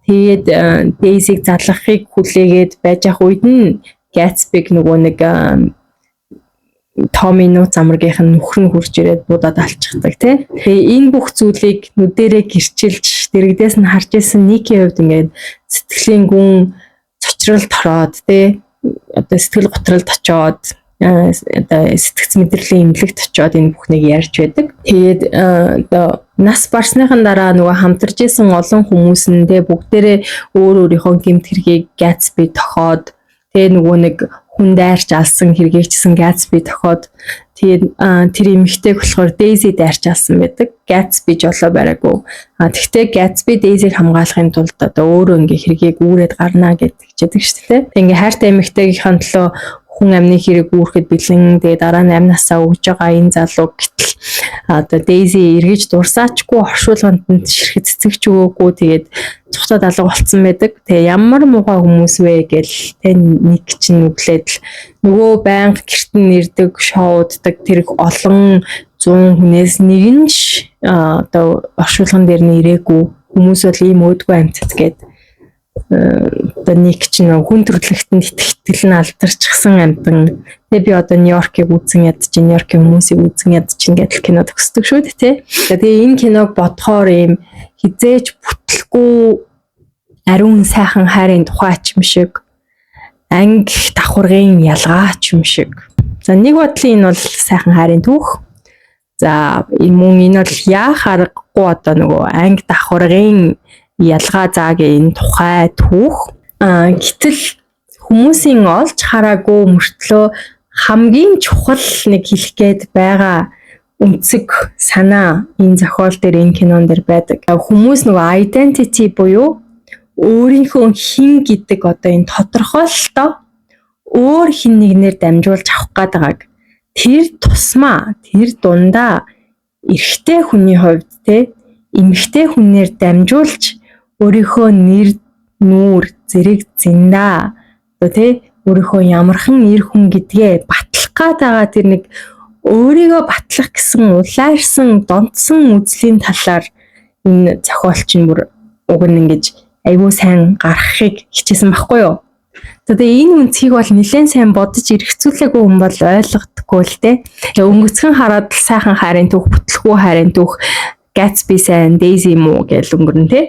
Speaker 2: Тэгээд Daisy-г залгахыг хүлээгээд байж ах үед нь Gatsby нөгөө нэг Tommy нууц амрагийнх нь нөхөр нь хурж ирээд будаад алчихдаг тий. Тэгээ энэ бүх зүйлийг нүдэрээ гэрчилж дэрэгдээс нь харж исэн Nick-ийн хувьд ингээд сэтгэлийн гүн цочролд ороод тий одоо сэтгэл готролд очоод одоо сэтгц мэдрэлийн имлэгт очиод энэ бүхнийг ярьж байдаг. Тэгээд одоо нас барсныхан дараа нөгөө хамтарч исэн олон хүмүүс нь тэ бүгдээрээ өөр өөрийнхөө гэмт хэргийг Gatsby тохоод тэгээ нөгөө нэг хүн дайрч алсан хэрэгжсэн Gatsby тохоод тэгээд тэр эмэгтэйг болохоор Daisy дайрч алсан байдаг. Gatsby жолоо бараагүй. Тэгвэл Gatsby Daisy-г хамгаалахын тулд одоо өөрөө ингээ хэргийг үүрээд гарнаа гэдэг чидэг шүү дээ. Ингээ хайртай эмэгтэйгийнхэн төлөө хүн амны хэрэг үүрэхэд бэлэн тэгээ дараа нь амнасаа өгж байгаа энэ залуу гэтэл одоо Daisy эргэж дурсаачгүй оршуулганд нь ширхэг цэцэгч өгөөгүй тэгээд цухтаад алга болцсон байдаг. Тэгээ ямар муухай хүмүүс вэ гэл тэ Nick чинь нүглээд л нөгөө байнга гэрт нь ирдэг шоуддаг тэр олон 100 хүнээс нэг нь одоо оршуулган дээр нь ирээгүй хүмүүс бол ийм өөдгөө амьтад гэдэг одоо Nick чинь хүн төрөлхтөнд итгэл нь алдарчихсан амтан. Тэгээ би одоо Нью-Йоркийг үзэн ядчих, Нью-Йоркийн хүмүүсийг үзэн ядчих гэдэг кино төгсдөг шүү дээ тий. Тэгээ энэ киног бодохоор ийм хизээж бүтлэхгүй ариун сайхан хайрын тухайч юм шиг, анги давхаргын ялгаач юм шиг. За нэг бодлын энэ бол сайхан хайрын түүх. За энэ бол яа харахгүй одоо нөгөө анги давхаргын ялгаа заагийн тухай түүх. Гэтэл хүмүүсийн олж хараагүй мөртлөө хамгийн чухал нэг хэлэх гээд байгаа үнцэг санаа энэ зохиол дээр энэ кинон дээр байдаг. Хүмүүс нөгөө identity буюу өөрийнхөө хин гэдэг одоо энэ тодорхойлолтоо өөр хин нэгнээр дамжуулж авах гээд байгааг тэр тусмаа тэр дундаа эрэгтэй хүний хувьд те эмэгтэй хүнээр дамжуулж өөрийнхөө нэр нүүр зэрэг зэндаа одоо те өөрийнхөө ямархан эр хүн гэдгээ батлах гээд байгаа тэр нэг өөрийгөө батлах гэсэн улаарсан донтсон үзлийн талаар энэ зохиолч нь бүр уг нь ингэж айгүй сайн гаргахыг хичээсэн байхгүй юу. Тэгээ энэ үнцгийг бол нэлээд сайн бодож эргэцүүлээгүй хүн бол ойлгохгүй л те. Өнгөцгөн хараад сайхан хайрын түүх, бүтлэхүү хайрын түүх, Gatsby сайн, Daisy муу гэж өнгөрнө те.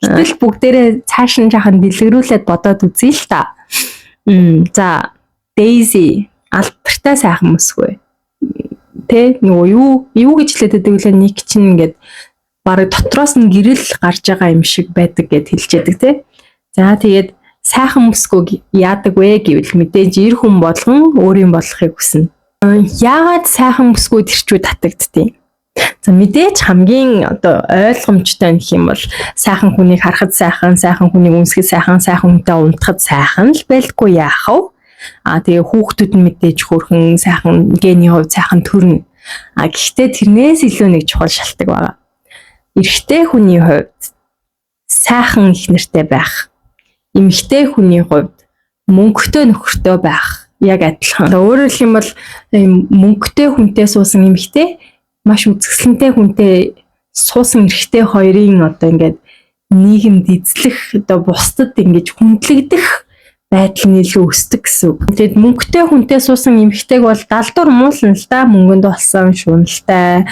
Speaker 2: Гэтэл бүгдээрээ цааш нь жаахан дэлгэрүүлээд бодоод үзье л та. За Daisy алдартай сайхан мөсгүй. Тэ нөгөө юу гэж хэлээд байдаг вэ? Нэг чинь ингээд бараг дотроос нь гэрэл гарч байгаа юм шиг байдаг гэд хэлж яадаг те. За тэгээд сайхан мөсгөө яадаг вэ гэвэл мэдээж эр хүн болгон өөрийн болохыг хүснэ. Яагаад сайхан мөсгөө тэрчүүд татагддیں۔ За мэдээж хамгийн одоо ойлгомжтой гэх юм бол сайхан хүнийг харахад сайхан хүнийг үнсгэхэд сайхан хүнтэй унтахад сайхан л байлгүй яах вэ? Тэгээ хүүхдүүд нь мэдээж хөрхөн сайхан гений хувь сайхан төрнө. Гэхдээ тэрнээс илүү нэг чухал шалтгаан байгаа. Эрэгтэй хүний хувьд сайхан их нэртэй байх. Эмэгтэй хүний хувьд мөнгөтэй нөхөртэй байх яг адилхан. Өөрөөр хэлэх юм бол мөнгөтэй хүнтэй суусан эмэгтэй маш үзэсгэлэнтэй хүнтэй суусан эрэгтэй хоёрын одоо ингээд нийгэмд эзлэх одоо бусдад ингэж хүндлэгдэх байдал нь илүү өсдөг гэсэн. Тэгэд мөнгөтэй хүнтэй суусан эмэгтэйг бол далдуур муулна л да, мөнгөнд болсон шуналтай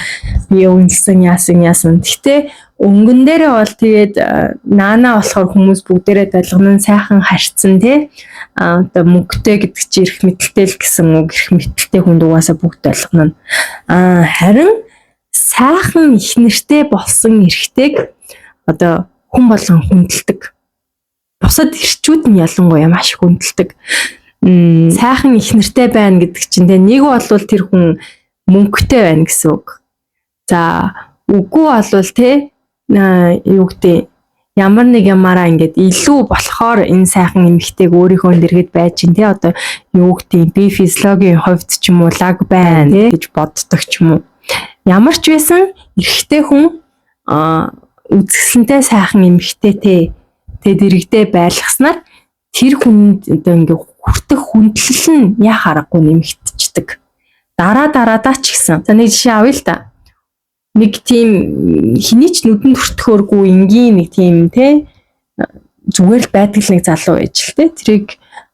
Speaker 2: бие үнэлсэн яасан. Гэхдээ өнгөн дээрээ бол тэгээд наанаа болохоор хүмүүс бүгдээрээ долгоно сайхан харьцсан тий. Одоо мөнгөтэй гэдэг чинь эрх мэдэлтэй л гэсэн үг. Эрх мэдэлтэй хүнд угаасаа бүгд долгоно. Харин сайхан их нэртэй болсон эрхтэйг одоо хүн болгон хүндэлдэг. Бусад эрчүүд нь ялангуяа маш хүндэлдэг. Сайхан их нэртэй байна гэдэг чинь нэг бол тэр хүн мөнгөтэй байна гэсэн үг. За үгүй болвол те юу гэдэг ямар нэг ямаараа ингээд илүү болохоор энэ сайхан эмэгтэйг өөрийнхөө дэргэд байж ин те одоо юу гэдэг би физиологийн хувьд ч юм уу лаг байна гэж боддог ч юм уу. Ямар ч байсан эрэгтэй хүн үзэсгэлэнтэй сайхан эмэгтэйтэй дэрэгдээ байлгаснаар тэр хүнд одоо ингээ хүртэх хүндлэл нь яа харахгүй нэмэгдчихдэг. Дараадаа ч гэсэн. За нэг жишээ авъя л да. Нэг тийм хэний ч нүдэнд хүртэхөөргүй энгийн нэг тийм те зүгээр л байдаг нэг залуу байж л те. Тэрийг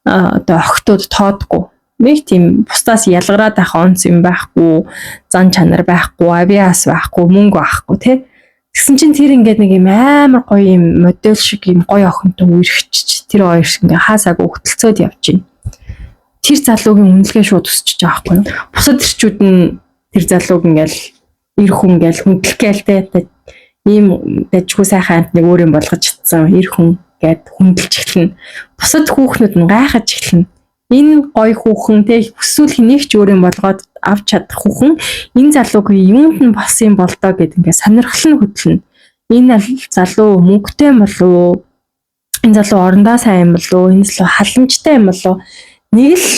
Speaker 2: одоо охтууд тоодгүй. Нэг тийм бусдаас ялгараад ах онц юм байхгүй, зан чанар байхгүй, авиас байхгүй, мөнгө байхгүй те. Тэгсэн чинь тэр ингээд нэг юм амар гоё юм модель шиг юм гоё охинтой үерхчих. Тэр хоёр шиг ингээ хаасааг өгтөлцөөд явж байна. Тэр залуугийн үнэлгээ шууд өсчихөж байгаа байхгүй юу? Бусад ирчүүд нь тэр залууг ингээл эр хүн ингээл хүндлэх гэлтэй ийм дажгүй сайхан амтныг өөр юм болгож чадсан эр хүн гэд хүндэлж эхэлнэ. Бусад хүүхнүүд нь гайхаж эхэлнэ. Энэ гоё хүүхэн те хүсвэл хэнийг ч өөр юм болгоод авч чадах хүүхэн энэ залуугийн юунд нь болсон юм бол доо гэд ингээ сонирхол нь хөдлөнө. Энэ залуу мөнгөтэй болов уу? Энэ залуу орондоо сайн юм болов уу? Энэ залуу халамжтай юм болов уу? Нэг л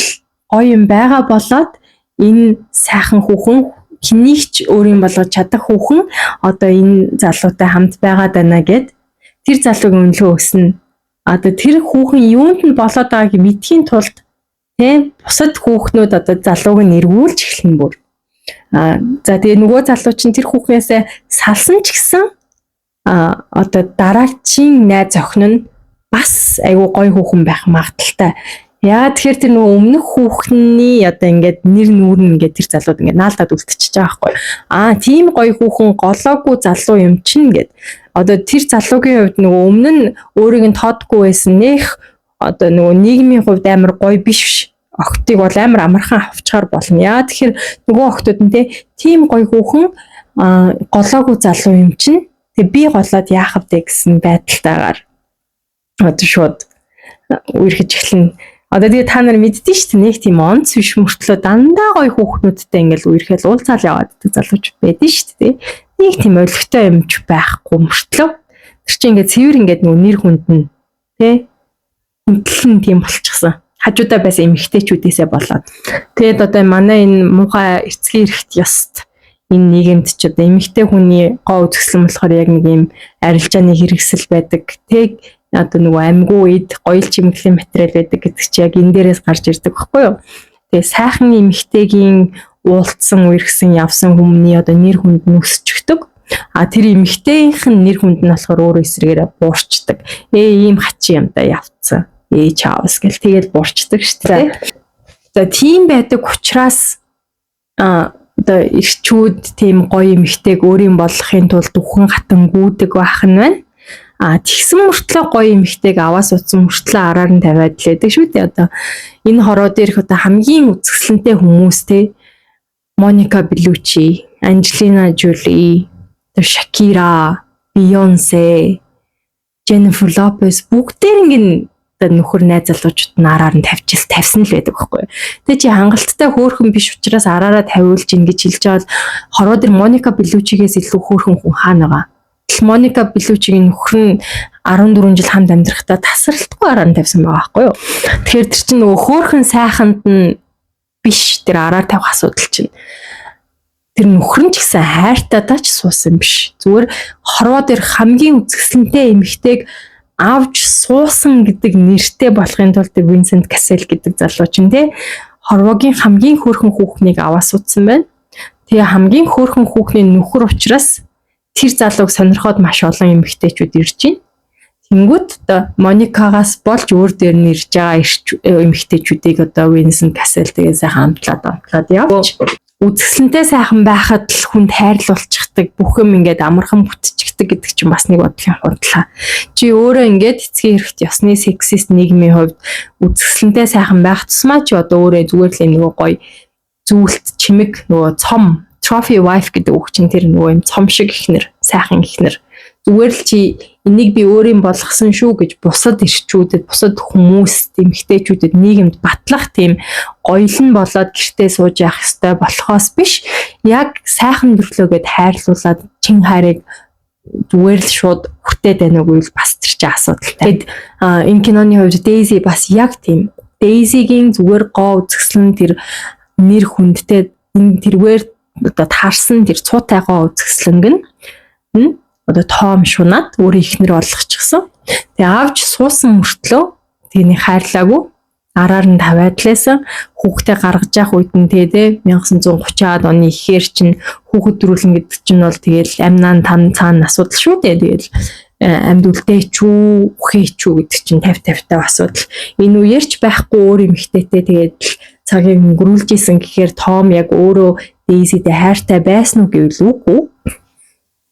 Speaker 2: гоё юм байгаа болоод энэ сайхан хүүхэн хэнийг ч өөр юм болгож чадах хүүхэн одоо энэ залуутай хамт байгаад байна гэд тэр залуугийн үнэлгээ өснө. Одоо тэр хүүхэн юунд нь болоод байгааг мэдхийн тулд тэ бусад хүүхнүүд одоо залууг нь эргүүлж эхлэн бүр. За тэгээ нөгөө залуу чинь тэр хүүхнээсээ салсан ч гэсэн одоо дараагчийн найз охин нь бас айгүй гоё хүүхэн байх магадaltaй. Яа тэгэхээр тэр нөгөө өмнөх хүүхний одоо ингээд нэр нүүр нь ингээд тэр залууд ингээд наалтаад үлдчихэж байгаа байхгүй. Тийм гоё хүүхэн голоогүй залуу юм чинь гэд. Одоо тэр залуугийн хувьд нөгөө өмнө нь өөрийг нь тоодгүй байсан нэх одоо нөгөө нийгмийн хувьд амар гоё биш охтыг бол амар амархан авчгаар болно. Яа тэгэхээр нөгөө охтууд нь тийм гоё хүүхэн голоогүй залуу юм чинь тэг би голоод яах вэ гэсэн байдалтайгаар одоо шууд үерхэж эхэлнэ. Одоо тэгээ та нар мэддэн шүү дээ нэг тийм онц биш мөртлөө дандаа гоё хүүхнүүдтэй ингээл үерхэл уулзаал яваад залууч байдэн шүү дээ. Нэг тийм өлегтэй юмч байхгүй мөртлөө Тэр чинь ингээд цэвэр ингээд нөгөө нэр хүндэн тий хүндлэн тийм болчихсон. Хажуудаа байсан эмэгтэйчүүдээсээ болоод. Тэгээд одоо манай энэ муухай эцгийн эрхт ёст энэ нийгэмд ч одоо эмэгтэй хүний гоо үзэсгэлэн болохоор яг нэг юм арилжааны хэрэгсэл байдаг. Тэг одоо нөгөө амьгүй үед гоёл чимэглэлийн материал байдаг гэдэг чи яг энэ дээрээс гарч ирдэг байхгүй юу? Тэгээ сайхан эмэгтэйгийн уулцсан үерхсэн явсан хүмүүний одоо нэр хүнд нь өсчихдөг. Тэр эмэгтэйнх нь нэр хүнд нь болохоор өөрөө эсрэгээрээ буурчдаг. Ийм хачин юм да явцсан. Чаавс гэл тэгэл буурчдаг шүү дээ. За тийм байдаг учраас одоо ирчүүд тийм гоё эмэгтэйг өөрийн болгохын тулд үхэн хатан гүйдэг байх нь байна. Тэгсэн мөртлөө гоё эмэгтэйг аваас утсан мөртлөө араар нь тавиад лээдэг шүү дээ. Одоо энэ хороо дээрх одоо хамгийн үзэсгэлэнтэй хүмүүс те Моника Беллучи, Анжелина Жоли, Шакира, Бейонсе, Дженнифер Лопес бүгдээр ингэ нөхөр найз залуучууд нь араар нь тавьсан л байдаг байхгүй юу. Тэгээ чи хангалттай хөөрхөн биш учраас араараа тавиулж ингэж хэлж байгаа бол хороо дээр Моника Беллучигээс илүү хөөрхөн хүн хаана байгаа. Моника Беллучигийн нөхөр нь 14 жил хамт амьдрахдаа тасралтгүй араар нь тавьсан байгаа байхгүй юу. Тэгэхээр тэр чинь нөгөө хөөрхөн сайханд нь биш тэр араар тавих асуудал чинь. Тэр нөхөр нь ч гэсэн хайртай даач суусан биш. Зүгээр хорвоо дээр хамгийн үзэсгэлэнтэй эмэгтэйг авч суусан гэдэг нэртэй болохын тулд Винсент Кассель гэдэг залуу чинь тий хорвоогийн хамгийн хөөрхөн хүүхнийг аваа суудсан байна. Тэгээ хамгийн хөөрхөн хүүхний нөхөр учраас тэр залууг сонирхоод маш олон эмэгтэйчүүд ирж байна. Тэнгүүт одоо Моникагаас болж өөр дээр нь ирж байгаа эмэгтэйчүүдийг одоо Винсент Кассель тэгээ сайхан амтлаад явж үзэсгэлэнтэй сайхан байхад л хүнд хайрлуулчихдаг бүх юм ингээд амархан бүтчихдэг гэдэг чинь бас нэг бодлын худлаа. Чи өөрөө ингээд эцгийн эрхт ёсны сексист нийгмийн хувьд үзэсгэлэнтэй сайхан байх тусмаа чи одоо өөрөө зүгээр л нөгөө гоё зүйлт чимэг нөгөө цом trophy wife гэдэг үг чинь тэр нөгөө юм цом шиг ихнэр сайхан ихнэр зүгээр л чи энийг би өөрийн болгосон шүү гэж бусад ирчүүдэд бусад хүмүүст эмэгтэйчүүдэд нийгэмд батлах тийм гоёлн болоод гэртээ сууж явах ёстой болохоос биш яг сайхан төрлөөгээд хайрлуулад чин хайрыг зүгээр л шууд хүртээд байна уу гэвэл бас тэр чинь асуудалтай. Тэгэд энэ киноны хувьд Daisy бас яг тийм Daisy-гийн зүгээр гоо үзэсгэлэн тэр нэр хүндтэй энэ тэргээр одоо таарсан тэр цуутай гоо үзэсгэлэнг нь одоо тоом шунаад өөрөө ихнэр болгочихсон. Тэгээ авч суусан мөртлөө тэрний хайрлаагүй араар нь тавиад лээсэн хүүхдээ гаргаж явах үед нь тэгээ 1930-аад оны ихээр чинь хүүхэд төрүүлэн гэдэг чинь бол тэгээл амнаа тань цаана асуудал шүү дээ. Тэгээл амьд үлдээч үү үхээч үү гэдэг чинь 50-50-тай асуудал. Энэ үеэрч байхгүй өөр эмэгтэйтэй тэгээд цагийг өнгөрүүлж исэн гэхээр тоом яг өөрөө Daisy-тэй хайртай байсан уу гэвэл үгүй.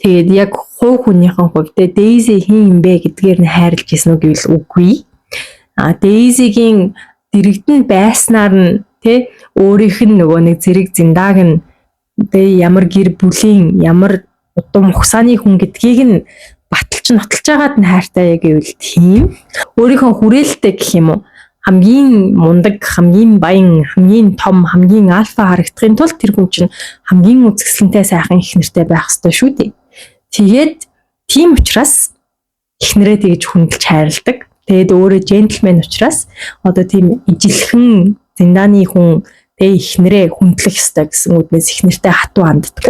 Speaker 2: Тэгээд яг хувь хүнийхэн хувьд Daisy хин юм бэ гэдгээр нь хайрлаж исэн үү гэвэл үгүй. Daisy-гийн дэрэгдэн байснаар нь тэ өөрийнх нь нөгөө нэг зэрэг зиндааг нь ямар гэр бүлийн ямар удам ухсааны хүн гэдгийг нь баталж нотолж байгаад нь хайртай гэвэл тийм. Өөрийнхөө хүрээлттэй гэх юм уу хамгийн мундаг, хамгийн баян, хамгийн том, хамгийн альфа харагдахын тулд тэр хүн чинь хамгийн үзэсгэлэнтэй сайхан их нэртэй байх ёстой шүү дээ. Тэгээд тийм учраас эхнэрээ тэгж хүндэлж хайрладаг. Тэгээд өөрөө джентльмен учраас одоо тийм ижилхэн зиндааны хүн тэгээ эхнэрээ хүндлэх ёстой гэсэн үгнээс эхнэртэй хатуу ханддаг.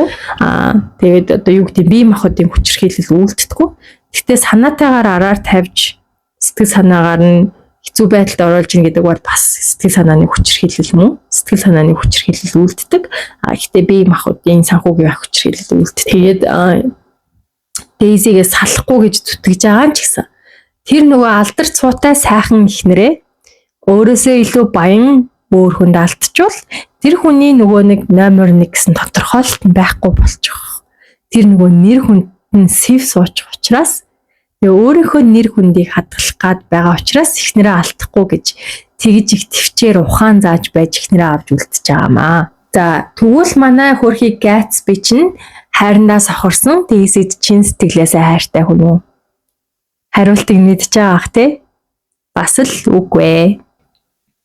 Speaker 2: Тэгээд одоо юу гэдэг бие махбодын хүчирхийлэл үлддэггүй. Гэхдээ санаатайгаар араар тавьж сэтгэл санаагаар нь хэцүү байдалд оруулж ийн гэдэг бол бас сэтгэл санааны хүчирхийлэл мөн. Сэтгэл санааны хүчирхийлэл үлддэг. Гэхдээ бие махбодын санхүүгийн хүчирхийлэл үлддэг. Тэгээд Daisy-гээс салахгүй гэж зүтгэж байгаа ч гэсэн тэр нөгөө алдар цуутай сайхан ихнэрээ өөрөөсөө илүү баян өөр хүнд алдчихвал тэр хүний нөгөө нэг номер 1 гэсэн тодорхойлолт нь байхгүй болчих. Тэр нөгөө нэр хүнд нь сэв суучих учраас тэгээ өөрийнхөө нэр хүндийг хадгалах гад байгаа учраас ихнэрээ алдахгүй гэж тэгж их төвчээр ухаан зааж байж ихнэрээ авч үлдчихэж байгаамаа. За тэгвэл манай хөрхий Gatsby чинь хайрандаа сохорсон Daisy-д чин сэтгэлээсээ хайртай хүн үү? Хариултыг мэдж байгаа ах тий? Бас л үгүй.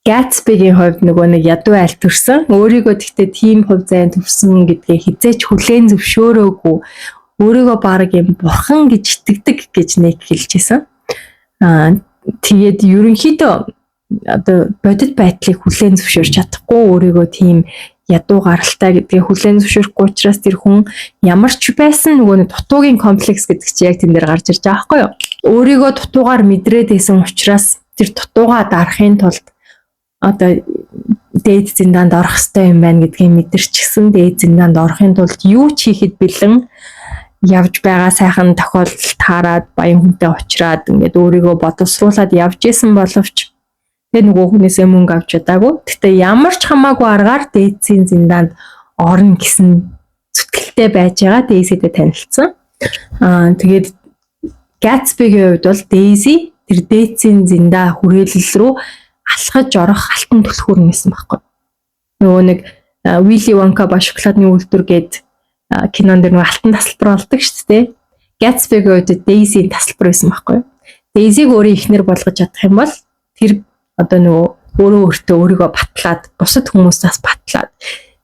Speaker 2: Gatsby-гийн хувьд нөгөө нэг ядуу айл төрсөн. Өөрийгөө тэгтээ тийм хувь зайн төрсөн гэдгээ хизээч хүлээн зөвшөөрөөгүй. өөрийгөө баг юм бурхан гэж итгэдэг гэж нэг хэлжсэн. Тэгээд ерөнхийдөө одоо бодит байдлыг хүлээн зөвшөөрч чадахгүй өөрийгөө тийм ядуу гаралтай гэдгийг хүлээн зөвшөөрөхгүй учраас тэр хүн ямар ч байсан нөгөө дутуугийн комплекс гэдэг чинь яг тэн дээр гарч ирж байгаа байхгүй юу? Өөрийгөө дутуугаар мэдрээд байсан учраас тэр дутуугаа дарахын тулд одоо дээд зиндаанд орох хэрэгтэй юм байна гэдгийг мэдэрчихсэн. Дээд зиндаанд орохын тулд юу ч хийхэд бэлэн явж байгаа сайхан тохиолдол таарад баян хүнтэй уулзраад ингээд өөрийгөө боловсруулад явж исэн боловч тэр нөгөө хүнээсээ мөнгө авч чадаагүй. Гэхдээ ямар ч хамаагүй аргаар дээдсийн зиндаанд орно гэсэн зүтгэлтэй байж байгаа Дейзитэй танилцсан. Тэгээд Gatsby-гийн хувьд бол Дейзи тэр дээдсийн зиндаа хүрээлэл рүү алхаж орох алтан түлхүүр нэсэн байхгүй. Нөгөө нэг Willy Wonka ба шоколадны үйлдвэр гээд кинонд нэг алтан тасалбар болдог шүү дээ. Gatsby-гийн үед Дейзийн тасалбар байсан байхгүй. Дейзиг өөрөө ихнэр болгож чадах юм бол тэр одоо нөгөө өөртөө өөрийгөө батлаад бусад хүмүүстээс батлаад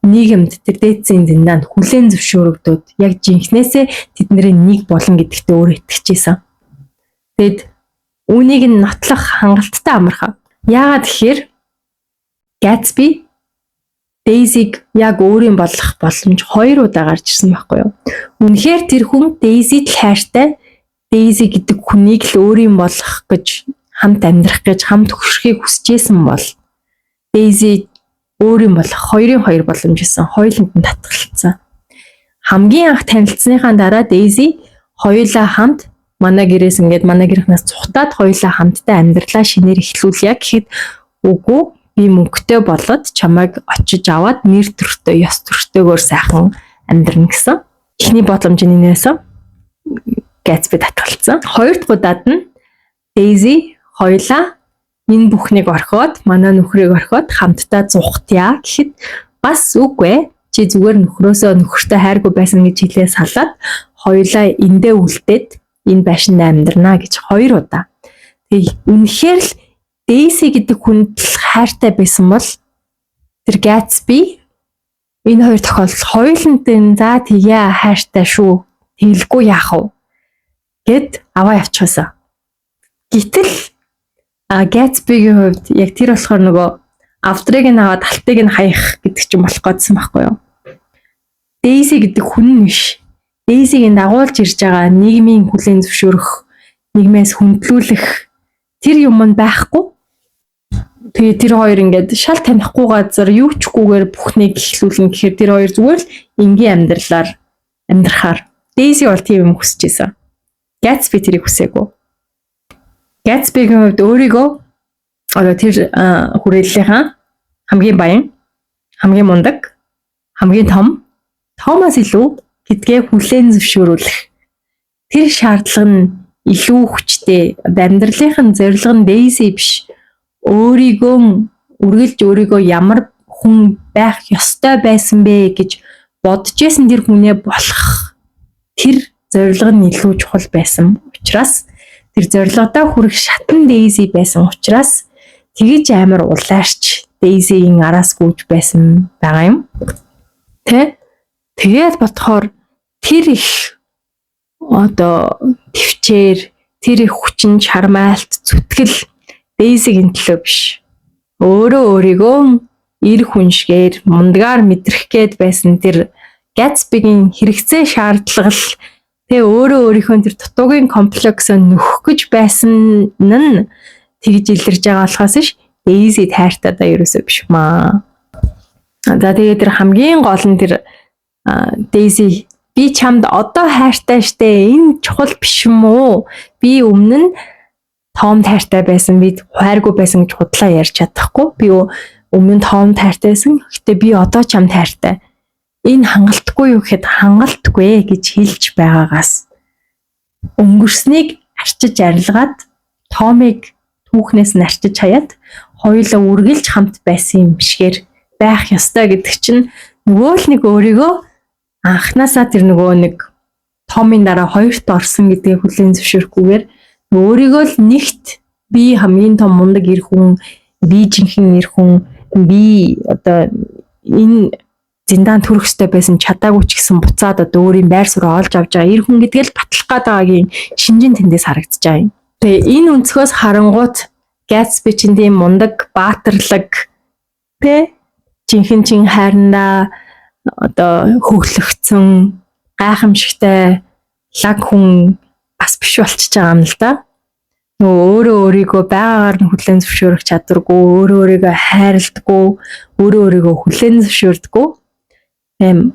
Speaker 2: нийгэмд тэр дээдсийн зиндаанд хүлээн зөвшөөрөгдөөд яг жинхнээсээ тэдний нэг болно гэдэгтээ өөрөө итгэжсэн. Тэгэд үүнийг нь нотлох хангалттай амархаа. Яагаад тэгэхээр Gatsby Дейзиг яг өөрийн болох боломж 2 удаа гарч ирсэн байхгүй юу? Үнэхээр тэр хүн Дейзид л хайртай, Дейзи гэдэг хүнийг л өөрийн болох гэж хамт амьдрах гэж хамт хөшрөхийг хүсэжсэн бол Дейзи өөрийн болох 2-2 боломж исэн. Хоёуланд нь татгалцсан. Хамгийн анх танилцсныхаа дараа Дейзи хоёулаа хамт манай гэрээс ингээд манай гэрхнээс цухтаад хоёулаа хамтдаа амьдралаа шинээр эхлүүлье гэхэд үгүй би мөнгөтэй болоод чамайг очиж аваад нэр төртөө ёс төртөөгөр сайхан амьдрна гэсэн. Эхний боломж нь нээсэн. Gatsby татгалцсан. Хоёр дахь удаад нь Дейзи хоёлаа энэ бүхнийг орхиод манай нөхрийг орхиод хамтдаа зуухтъя гэхэд бас үгүй чи зүгээр нөхрөөсөө хайргүй байсан гэж хэлээ салаад хоёлаа эндээ үлдээд энэ байшинд амьдрнаа гэж 2 удаа. Тэг үнэхээр л Дейзи гэдэг хүнд хайртай байсан бол тэр Gatsby энэ хоёр тохиолдол хоёуланд нь за тгийа хайртай шүү хэлгүй яах вэ гэд аваа явчихсан. Гэтэл Gatsby-гийн хувьд яг тэр болохоор нөгөө авдрыг нь аваад алтыг нь хаях гэдэг ч юм болох гэсэн байхгүй юу? Дейзи гэдэг хүн биш. Дейзиг дагуулж ирж байгаа нийгмийн хүлээн зөвшөөрөх, нийгмээс хүндлүүлэх тэр юм нь байхгүй. Тэгээ тэр хоёр ингээд шал танихгүй газар юу чгүйгээр бүхнийг эхлүүлнэ гэхээр тэр хоёр зүгээр л энгийн амьдралаар амьдрахаар Дейзи бол тийм юм хүсэж байсан. Gatsby тэрийг хүсээгүй. Gatsby-гийн хувьд өөрийгөө одоо тэр хүрээллийнхаа хамгийн баян, хамгийн мундаг, хамгийн томоос илүү гэдгээ хүлээн зөвшөөрүүлэх. Тэр шаардлага нь илүү хүчтэй. Амьдралынхын зорилго нь Дейзи биш. Өөрийгөө үргэлж өөрийгөө ямар хүн байх ёстой байсан бэ гэж бодож исэн тэр хүнээ болох. Тэр зорилго нь илүү чухал байсан учраас тэр зорилгодоо хүрэх шатан Дейзи байсан учраас тэгэж амар улаарч Дейзигийн араас гүйж байсан байгаа юм. Тэгээд бодохоор тэр их одоо төвчээр тэр их хүчин чармайлт зүтгэл Дейзигийн төлөө биш. Өөрийгөө эр хүншгээр мундагаар мэдрэх гээд байсан тэр Gatsby-гийн хэрэгцээ шаардлага л өөрийнхөө тэр дутуугийн комплексоо нөхөх гэж байсан нь тэгж илэрж байгаа болохоос ш Дейзи тайртай да ерөөсөө биш маа. За тэгээд тэр хамгийн гол нь тэр Дейзи би чамд одоо хайртай штэ энэ чухал биш юм уу? Би өмнө нь Том тайртай байсан би хайргүй байсан гэж худлаа ярьж чадахгүй. Би өмнө нь Том тайртай байсан. Гэтэ би одоо чам тайртай. Энэ хангалтгүй юу гэхэд хангалтгүй гэж хэлж байгаагаас өнгөрснийг арчиж арилгаад Томыг түүхнээс нь арчиж хаяад хоёулаа үргэлж хамт байсан юм бишгээр байх ёстой гэдэг чинь нөгөө л нэг өөрийгөө анханасаа тэр нөгөө нэг Томын дараа хоёрт орсон гэдгийг хүлээн зөвшөөрөхгүйгээр өөрийгөө л нэгт би хамгийн том мундаг эр хүн, би жинхэнэ эр хүн, би одоо энэ зиндаан төрөх ёстой байсан чадаагүй ч гэсэн буцаад одоо өөрийн байр сураа олж авч байгаа эр хүн гэдгээл батлах гээд байгаагийн шинжин тэндээс харагдаж байгаа юм. Тэгээ энэ өнцгөөс харангуут Gatsby чинь тийм мундаг баатарлаг жинхэнэ хайрандаа одоо хөглөгцөн гайхамшигтай лаг хүн бас биш болчихж байгаа юм л да. Нөгөө өөрөө өөрийгөө байгаагаар нь хүлээн зөвшөөрөх чадваргүй, өөрөө өөрийгөө хайрладаггүй, өөрөө өөрийгөө хүлээн зөвшөөрдөггүй.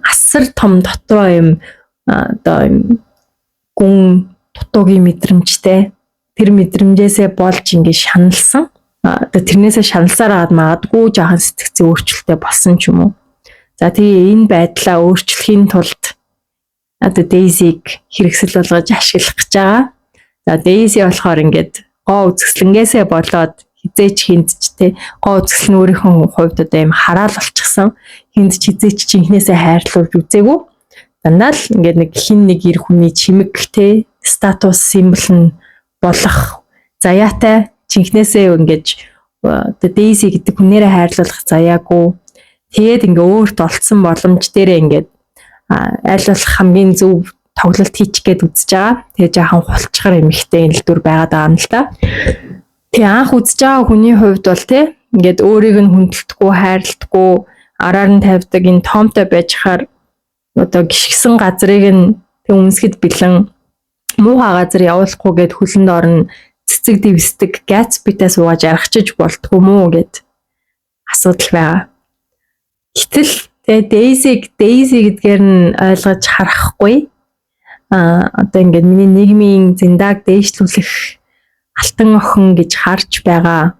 Speaker 2: Асар том дотроо юм одоо юм гүн дутуугийн мэдрэмжтэй. Тэр мэдрэмжээсээ болж ингэ шаналсан. Одоо тэрнээсээ шаналсаар аваад магадгүй жоохон сэтгцэн өөрчлөлттэй болсон ч юм уу. За тэгээ энэ байдлаа өөрчлөхийн тулд одоо Daisy-г хэрэгсэл болгож ашиглах гэж байгаа. За Daisy болохоор ингээд гоо үзэсгэлэнгээсээ болоод хизээч хиндчтэй гоо үзэсгэл нь өөрийнхөө хувьд одоо юм хараал болчихсон. Хиндч хизээч чинхнээсээ хайрлуулж үзээгүй. Дандаа л ингээд нэг хин нэг эр хүний чимэг статус символ нь болох заяатай чинхнээсээ ингээд одоо Daisy гэдэг хүнээрээ хайрлуулах заяагүй. Тэгээд ингээ өөрт олцсон боломж дээрээ ингээд аль болох хамгийн зөв тоглолт хийчих гээд үзэж байгаа. Тэгээ жаахан хулчгаар эмхтэй энэ л дүр байгаад байгаа юм л та. Тэгээ анх үзэж байгаа хүний хувьд бол ингээд өөрийг нь хүндэлдэггүй, хайрладаггүй, араар нь тавьдаг энэ тоомтой байж хаар одоо гიშгсэн газрыг нь үнсгэд бэлэн муухай газар явуулахгүй гэд хөлөнд орно цэцэг дэвсдэг Gatsby-тэй суугаад ярахчиж болтгүй мүү гэд асуудал байгаа. Гэтэл тэгээ Daisy гэдгээр нь ойлгож харахгүй. Одоо ингээд миний нийгмийн зиндааг дээшлүүлэх алтан охин гэж харж байгаа.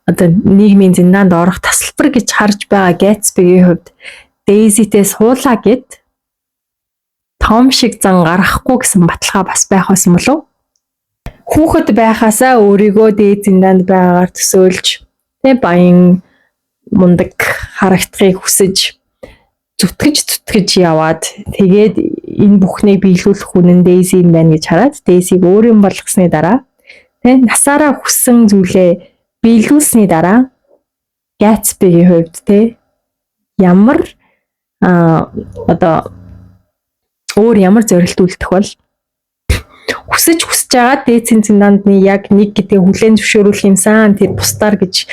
Speaker 2: Одоо нийгмийн зиндаанд орох тасалбар гэж харж байгаа Gatsby-гийн хувьд Daisy-тэй суулаа гэд том шиг зан гарахгүй гэсэн баталгаа бас байх байсан болов. Хүүхэд байхасаа өөрийгөө дээд зиндаанд байгаагаар төсөөлж баян мундаг харагдахыг хүсэж зүтгэж яваад тэгээд энэ бүхнийг биелүүлэх хүн нь Daisy юм байна гэж хараад Daisy-г өөрийн болгосны дараа насаараа хүссэн зүйлээ биелүүлсний дараа Gatsby-гийн хувьд ямар одоо өөр ямар зорилт үлдэх бол хүсэж байгаа дээдсийн зиндаандны яг нэг гэдэг хүлээн зөвшөөрөх юмсан тэр бусдаар гэж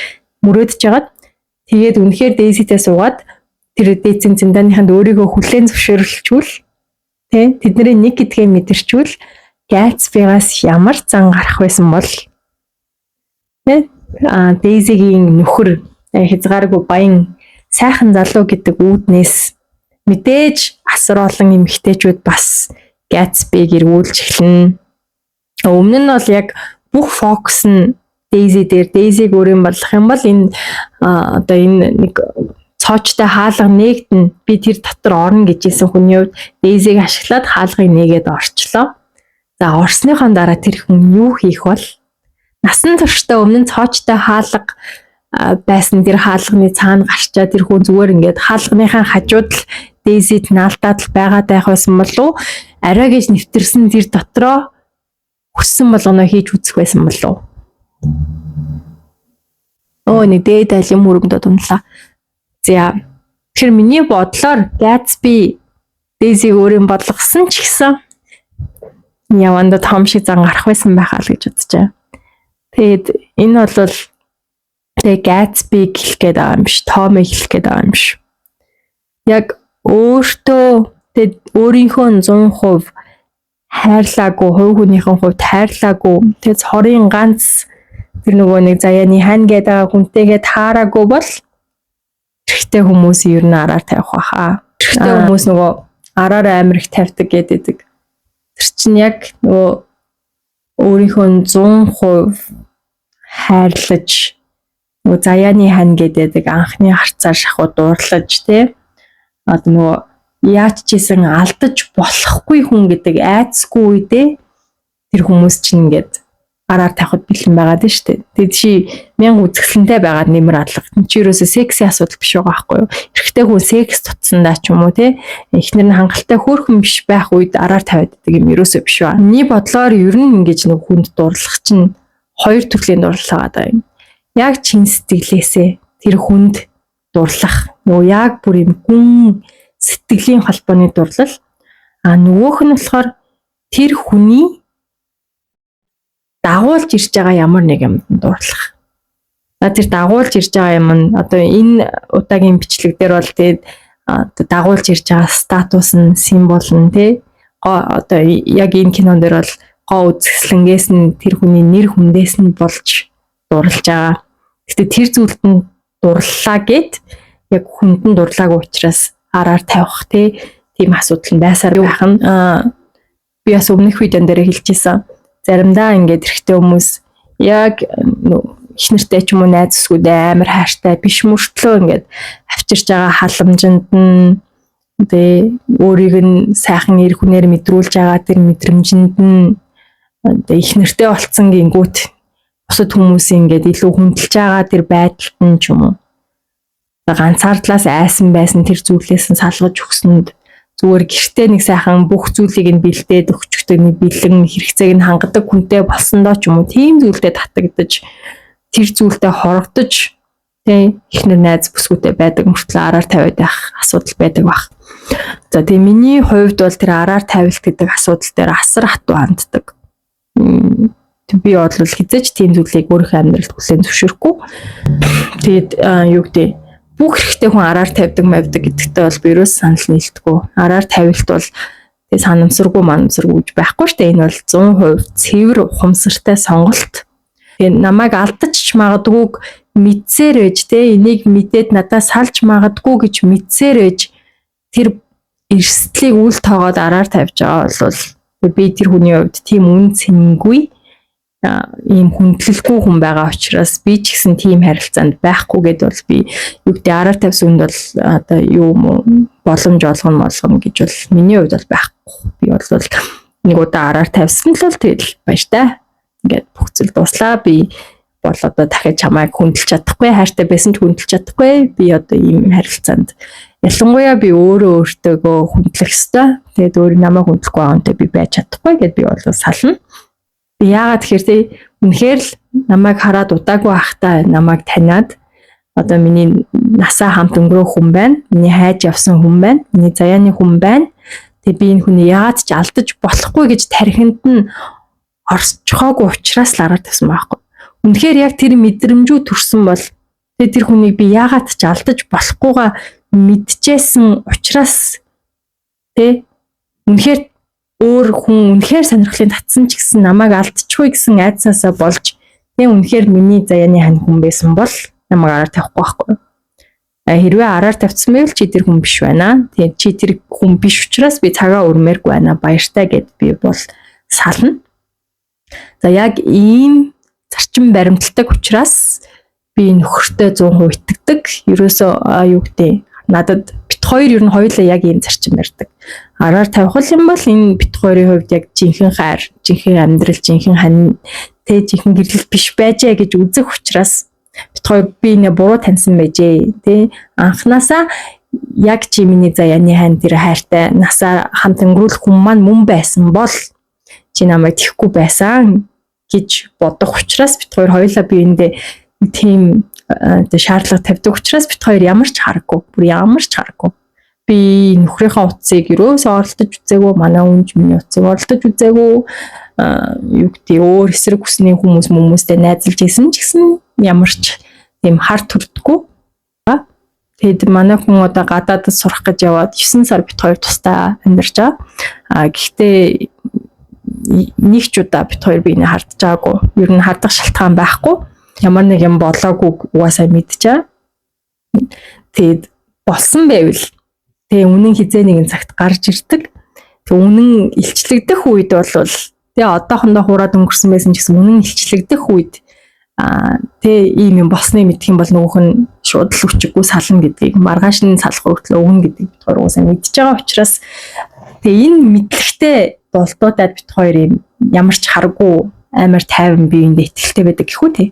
Speaker 2: мөрөөдөж жагаад тэгээд үнэхээр Daisy-тэй суугаад тэр дээдсийн зиндаанныханд өөрийгөө хүлээн зөвшөөрлчүүл тэдний нэг гэдгээ мэдэрчүүл Gatsby-гаас ямар зан гарах байсан бол Daisy-гийн нөхөр хязгааргүй баян сайхан залуу гэдэг үүднээс мэдээж асар олон эмэгтэйчүүд бас Gatsby-г эргүүлж эхэлнэ. Өмнө нь бол яг бүх фокус нь Daisy дээр Daisy-г өөрийн болгох юм бол энэ одоо энэ нэг цоочтой хаалга нээгдэн би тэр дотор орно гэжсэн хүний хувьд Daisy-г ашиглаад хаалгыг нээгээд орчлоо. За орсныхон дараа тэр хүн юу хийх бол насан туршдаа өмнө нь цоочтой хаалга байсан тэр хаалганы цаана гарчаад тэр хүн зүгээр ингээд хаалганыхаа хажууд л Daisy-д наалтаад л байгаад байх байсан болов арай гэж нэвтэрсэн тэр дотроо хүссэн болгоноо хийж үзэх байсан болов. Нэг дээд алим мөрөндөө дунлаа. За тэр миний бодлоор Gatsby Daisy-г өөрийн бодлогосон ч гэсэн яванда том шиг зан гарах байсан байхаа л гэж бодож байна. Тэгэд энэ бол Gatsby хэлэх гээд байгаа юм биш, Tom хэлэх гээд байгаа юм биш. Яг өөртөө өөрийнхөө 100% хайрлаагүй, хувь хүнийхэн хувьд хайрлаагүй, тэгээд хорийн ганц тэр нөгөө нэг заяаны хань гээд байгаа хүнтэйгээ таараагүй бол эрэгтэй хүмүүс ер нь араар тавих байхаа. Эрэгтэй хүмүүс нөгөө араар амир их тавьдаг гэдэг. Тэр чинь яг нөгөө өөрийнхөө 100% хайрлаж нөгөө заяаны хань гэдэг анхны харцаар шахуу дуурлаж одоо нөгөө яаж ч ийсэн алдаж болохгүй хүн гэдэг айцгүй үедээ тэр хүмүүс чинь ингээд араар тавихад бэлэн байгаад нь шүү дээ. Тэгээд чи 1000 үзэсгэлэнтэй байгаад нэмэр адлах. Чи юусоо секси асуудал биш байгаа байхгүй юу? Эрэгтэй хүн секс тутсандаа ч юм уу эхнэр нь хангалттай хөөрхөн биш байх үед араар тавиад байдаг юм юусоо биш ба. Миний бодлоор ер нь ингэж нэг хүнд дурлах чинь хоёр төрлийн дурлал байгаа юм. Яг чин сэтгэлээсээ тэр хүнд дурлах нөгөө яг бүр юм гүн сэтгэлийн холбооны дурлал. Нөгөөх нь болохоор тэр хүний дагуулж ирж байгаа ямар нэг юмд дурлах. Тэр дагуулж ирж байгаа юм нь одоо энэ удаагийн бичлэг дээр бол тэгээд дагуулж ирж байгаа статус нь символ нь тий одоо яг энэ кинон дээр бол гоо үзэсгэлэнгээс нь тэр хүний нэр хүндээс нь болж дурлаж байгаа. Гэхдээ тэр зүйлд нь дурлалаа гэд яг хүнд нь дурлаагүй учраас араар тавих тийм асуудал нь байсаар байх нь би бас өмнөх видеон дээр хэлчихсэн. Заримдаа ингээд эрэгтэй хүмүүс яг их нэртэй ч юм уу найз зүсгүүдээ амар хайртай биш мөртлөө ингээд авчирч байгаа халамжинд нь өөрийг нь сайхан эр хүнээр мэдрүүлж байгаа тэр мэдрэмжинд нь их нэртэй болцсон гингүүт бусад хүмүүсийн ингээд илүү хүндэлж байгаа тэр байдалд нь ч юм уу ганцаардлаас айсан байсан тэр зүйлээс нь салгаж өгсөнд зүгээр гэртээ нэг сайхан бүх зүйлийг нь бэлдээд өгчөхдөө нэг бэлэн хэрэгцээг нь хангадаг хүнтэй болсондоо ч юм уу тийм зүйлдээ татагдаж тэр зүйлдээ хорогдож ихнэр найз бүсгүүтэй байдаг мөртлөө араар тавиад байх асуудал байдаг баг. За тийм миний хувьд бол тэр араар тавилт гэдэг асуудал дээр асар хатуу ханддаг. Би бол хизээч тийм зүйлийг өөрийнхөө амьдралд хүлээн зөвшөөрөхгүй. Тэгээд юу гэдэг бүх хэрэгтэй хүн араар тавьдаг гэдэгтээ бол би ерөөс санал нийлдэггүй. Араар тавилт бол тэгээ санамсаргүй гэж байхгүй шүү дээ. Энэ бол 100% цэвэр ухамсартай сонголт. Тэгээ намайг алдаж магадгүй мэдсээр байж энийг мэдээд надаас салж магадгүй гэж мэдсээр байж тэр эрсдлийг үл тоогоод араар тавьж байгаа бол би тэр хүний хувьд тийм үн цэнгүй ийм хүндлэлгүй хүн байгаа учраас би ч гэсэн тийм харилцаанд байхгүй гэдээ бол би юу гэдэг араар тавьсан хүнд бол одоо юу боломж олгоно гэж бол миний хувьд бол байхгүй. Би бол нэг удаа араар тавьсан л бол тэгэл баяр та. Ингээд бүх зүйл дуслаа. Би бол одоо дахиад чамайг хүндэлж чадахгүй, хайртай байсан ч хүндэлж чадахгүй. Би одоо ийм харилцаанд ялангуяа би өөртөөгөө хүндлэх ёстой. Тэгээд өөр намайг хүндлэхгүй байгаантай би байж чадахгүй гэд би бол сална. Би яагаад тэгэхээр үнэхээр л намайг хараад удаагүй байхдаа намайг таниад одоо миний насаа хамт өнгөрөх хүн байна. Миний хайж явсан хүн байна. Миний заяаны хүн байна. Тэгээд би энэ хүний яагаад ч алдаж болохгүй гэж тархинд нь орсчхоогүй учраас л араар тавьсан байхгүй. Үнэхээр яг тэр мэдрэмжүү төрсөн бол тэр хүнийг би яагаад ч алдаж болохгүйгаа мэдчихсэн учраас үнэхээр өөр хүн үнэхээр сонирхлын татсан ч гэсэн намайг алдчихгүй гэсэн айдсаасаа болж үнэхээр миний заяаны хань хүн байсан бол намайг араар тавихгүй байхгүй. Хэрвээ араар тавьсан байвал чи тэр хүн биш байна. Тэгээд чи тэр хүн биш учраас би цагаа өрмээргүй байна. Баяртай гэд би бол сална. За яг ийм зарчим баримталдаг учраас би нөхөртөө 100% итгэдэг. Ерөөсөө юу гэдэг надад бит хоёр ер нь хоёулаа яг ийм зарчим барьдаг. Араар тавих юм бол энэ бит хоёрын хувьд яг жинхэнэ хайр, жинхэнэ амьдрал, жинхэнэ хань, жинхэнэ гэрлэл биш байжээ гэж үзэх учраас бит хоёр би нэ буруу таньсан байжээ. Анханасаа яг чи миний заяаны хань тэр хайртай насаа хамт өнгөрүүлэх хүн маань мөн байсан бол чи намайг тэхгүй байсан гэж бодох учраас бит хоёр хоёулаа би эндээ тийм шаардлага тавьдаг учраас бит хоёр ямар ч хараггүй. Бүр ямар ч хараггүй. Би нөхрийнхөө утсыг ерөөсөө оролдож үзээгүй, манай үнж миний утсыг оролдож үзээгүй. Юу гэдэг өөр эсрэг хүсний хүмүүстэй найзалж исэн ч гэсэн ямар ч тийм хар төрдөггүй. Тэгэд манай хүн одоо гадаадд сурах гэж яваад 9 сар бит хоёр тусдаа амьдарч байгаа. Гэхдээ нэг ч удаа бит хоёр биений хардж байгаагүй. Ер нь хардах шалтгаан байхгүй. Ямар нэг юм болоогүй угаасаа мэдчихэе. Тэгэд болсон байвал үнэн хизээ нэгэн цагт гарч ирдэг. Үнэн илчлэгдэх үед бол одоохондоо хураад өнгөрсөн байсан ч гэсэн үнэн илчлэгдэх үед ийм юм болсныг мэдэх юм бол нөгөөх нь шууд л өчиггүй сална гэдгийг маргааш нь салах хүртэл өгнө гэдгийг бит хоёр угаасаа мэдж байгаа учраас энэ мэдлэгтэй болдуудад бит хоёр юм ямар ч харгу амар тайван биеиндээ ихтэй байдаг гэхүү те.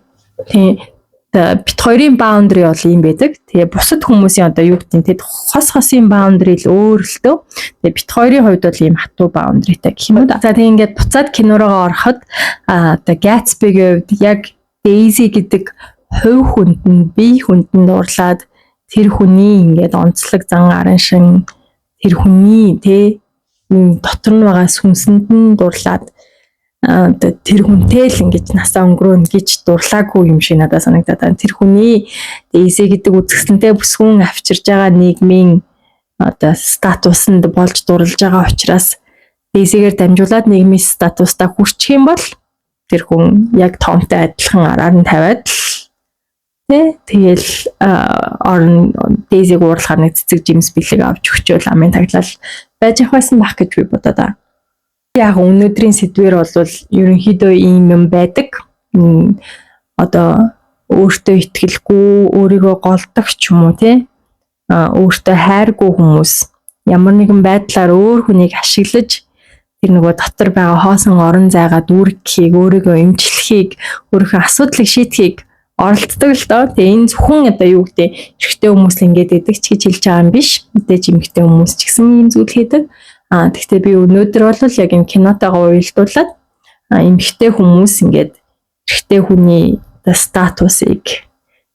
Speaker 2: Бит хоёрын баундри бол ийм байдаг. Тэгээ бусад хүмүүсийн одоо юу гэдэг нь хосын баундри л өөр л төө. Тэгээ бит хоёрын хувьд бол ийм хатуу баундритай гэх юм уу да. За тэгээ ингээд буцаад кинороо ороход одоо Gatsby-гийн хувьд яг Daisy гэдэг хувь хүнд нь бие хүнд нь дуурлаад тэр хүний ингээд онцлог зан гаран шин тэр хүний тэ дотор нь байгаа сүнсэнд нь дурлаад тэр хүнтэй л ингэж насаа өнгөрөөнө гэж дурлаагүй юм шиг надад санагдаад байна. Тэр хүний эсэ гэдэг үзэсгэлэнтэй бүсгүн авчирж байгаа нийгмийн статусанд болж дурлж байгаа учраас эсэгээр дамжуулаад нийгмийн статустаа хүрчих юм бол тэр хүн яг тоомтой адилхан араар нь тавиад тэгэл орон дэзиг уурлахаар нэг цэцэг жимс бэлэг авч өгчөөл амын таглал байж ах байсан байх гэж би бодоод байна. Яг өнөөдрийн сэдвэр бол ерөнхийдөө ийм юм байдаг. Одоо өөртөө итгэлгүй, өөрийгөө голдог ч юм уу тий. Өөртөө хайргүй хүмүүс ямар нэгэн байдлаар өөр хүнийг ашиглаж тэр нөгөө дотор байгаа хоосон орон зайгаа дүүргэхийг, өөрийгөө эмчлэхийг, өөрийнхөө асуудлыг шийдэхийг оролддог л доо. Тэгээ энэ зөвхөн одоо юу гэдэг эрэгтэй хүмүүс л ингэж идэг ч гэж хэлж байгаа юм биш. Мэдээж эмэгтэй хүмүүс ч гэсэн ийм зүйл хийдэг. Гэхдээ би өнөөдөр бол яг энэ кинотойгоо уялдуулаад эмэгтэй хүмүүс ингээд эрэгтэй хүний статусыг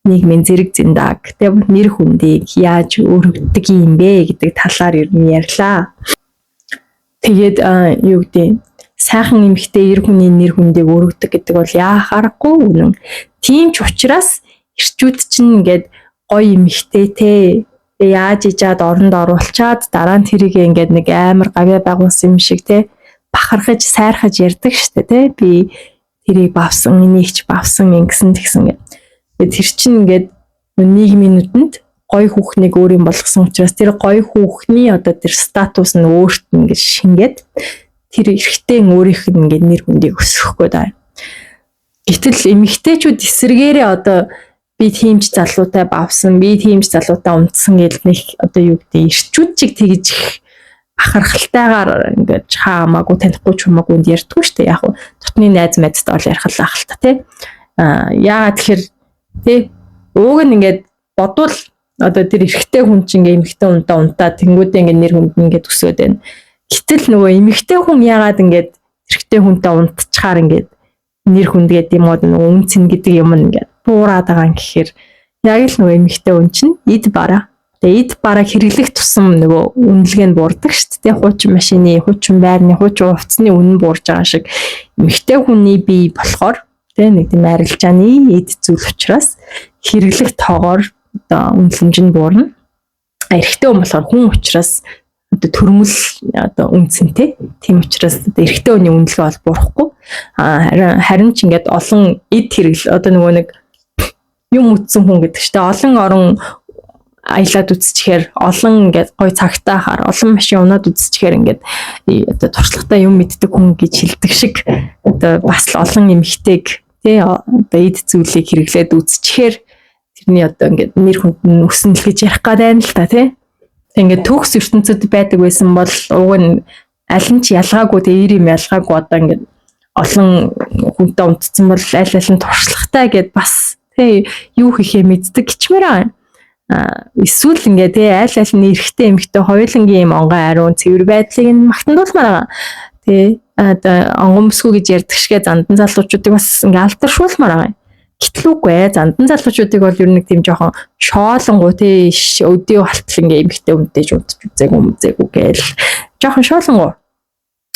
Speaker 2: нийгмийн зэрэг зэндаг тэгээ нэр хүндийг яаж өргөддөг юм бэ гэдэг талаар ер нь ярьлаа. Тэгээд юу гэдэг сайхан эмэгтэй эр хүний нэр хүндийг өргөдөг гэдэг бол яахаарахгүй үнэн. Тийм ч учраас эрчүүд чинь ингээд гоё эмэгтэйтэй яаж ижаад оронд оруулчаад дараа нь тэрийг ингээд нэг амар гавья байгуулсан юм шиг те бахархаж сайрхаж ярьдаг штэ те би тэрийг бавсан энийг ч бавсан ингэсэн тэгсэн гэдэг. Тэр чинь ингээд нийгмийн нүдэнд гоё хүүхнийг өөр юм болгосон учраас тэр гоё хүүхний одоо тэр статус нь өөрт нь ингээд шингээд тэр эрэгтэй өөрийнх нь ингээд нэр хүндийг өсгөхгүй даа. Гэтэл эмэгтэйчүүд эсэргээрээ одоо би тиймч залуутай бавсан, би тиймч залуутай унтсан гэл нэг одоо юу гэдэг ирчүүд чиг тэгж бахархалтайгаар ингээд хаамаагүй танихгүй ч юмаагүй ярьдгүй шүү дээ. Яг нь дотны найз мэдтэй бол ярих л ах л та тий. Яагаад тэгэхээр тий ууг нь ингээд бодвол одоо тэр эрэгтэй хүн чинь ингээд эмэгтэй хүнтэй унтаад тэнгүүдээ ингээд нэр хүнд ингээд өсөд байна. Гэтэл нөгөө эмэгтэй хүн яагаад ингээд эрэгтэй хүнтэй унтчихаар ингээд нэр хүнд гэдэг юм уу нөгөө үнцэн гэдэг юм ингээд буураад байгаа юм гэхээр яг л нөгөө эмэгтэй хүн чинь эд бараа. Тэгээ эд бараа хэрэглэх тусам нөгөө үнэлгээ нь буурдаг шүү дээ. Хуучин машины, хуучин байрны, хуучин хувцсны үнэн буурж байгаа шиг эмэгтэй хүний бие болохоор тэгээ нэг тийм арилжааны эд зүйл учраас хэрэглэх тоогоор одоо үнэлэмж нь буурна. Эрэгтэй хүн болохоор хүн учраас одоо төрмөл одоо үнцэнтэй. Тийм учраас одоо эрэгтэй хүний үнэлгээ бол буурахгүй. Харин ч ингээд олон эд хэрэгл одоо нөгөө нэг юм үтсэн хүн гэдэг чинь олон орон аялаад үзчихээр олон ингээд гой цагтаа хаар олон машин унаад үзчихээр ингээд одоо туршлагатай юм мэддэг хүн гэж хэлдэг шиг одоо бас л олон эмэгтэйг тий одоо эд зүйлийг хэрэглээд үзчихээр тэрний одоо ингээд нэр хүнд нь өснө л гэж ярих гээд байна л та тий. Ингээд төгс ертөнцид байдаг байсан бол уг нь аль нь ч ялгаагүй тий ир юм ялгаагүй одоо ингээд олон хүнтэй унтцсан бол аль аль нь туршлагатай гэд бас тий юу хийхээ мэддэг гिचмээр байна. Эсвэл ингээ тий аль аль нь эрэгтэй эмэгтэй хоёулангийн юм онгой ариун цэвэр байдлыг нь магтандуулмаар байгаа. Тий онгон бүсгүй гэж ярьдаг шигэ зандан залуучуудыг бас ингээ алдаршуулмаар байгаа. Гэтэл үгүй ээ зандан залуучуудыг бол ер нь тийм жоохон шоолонгуу тий өдөө халтал ингээ эмэгтэй хүнтэй ч унтж үзээгүй гээл жоохон шоолонгуу.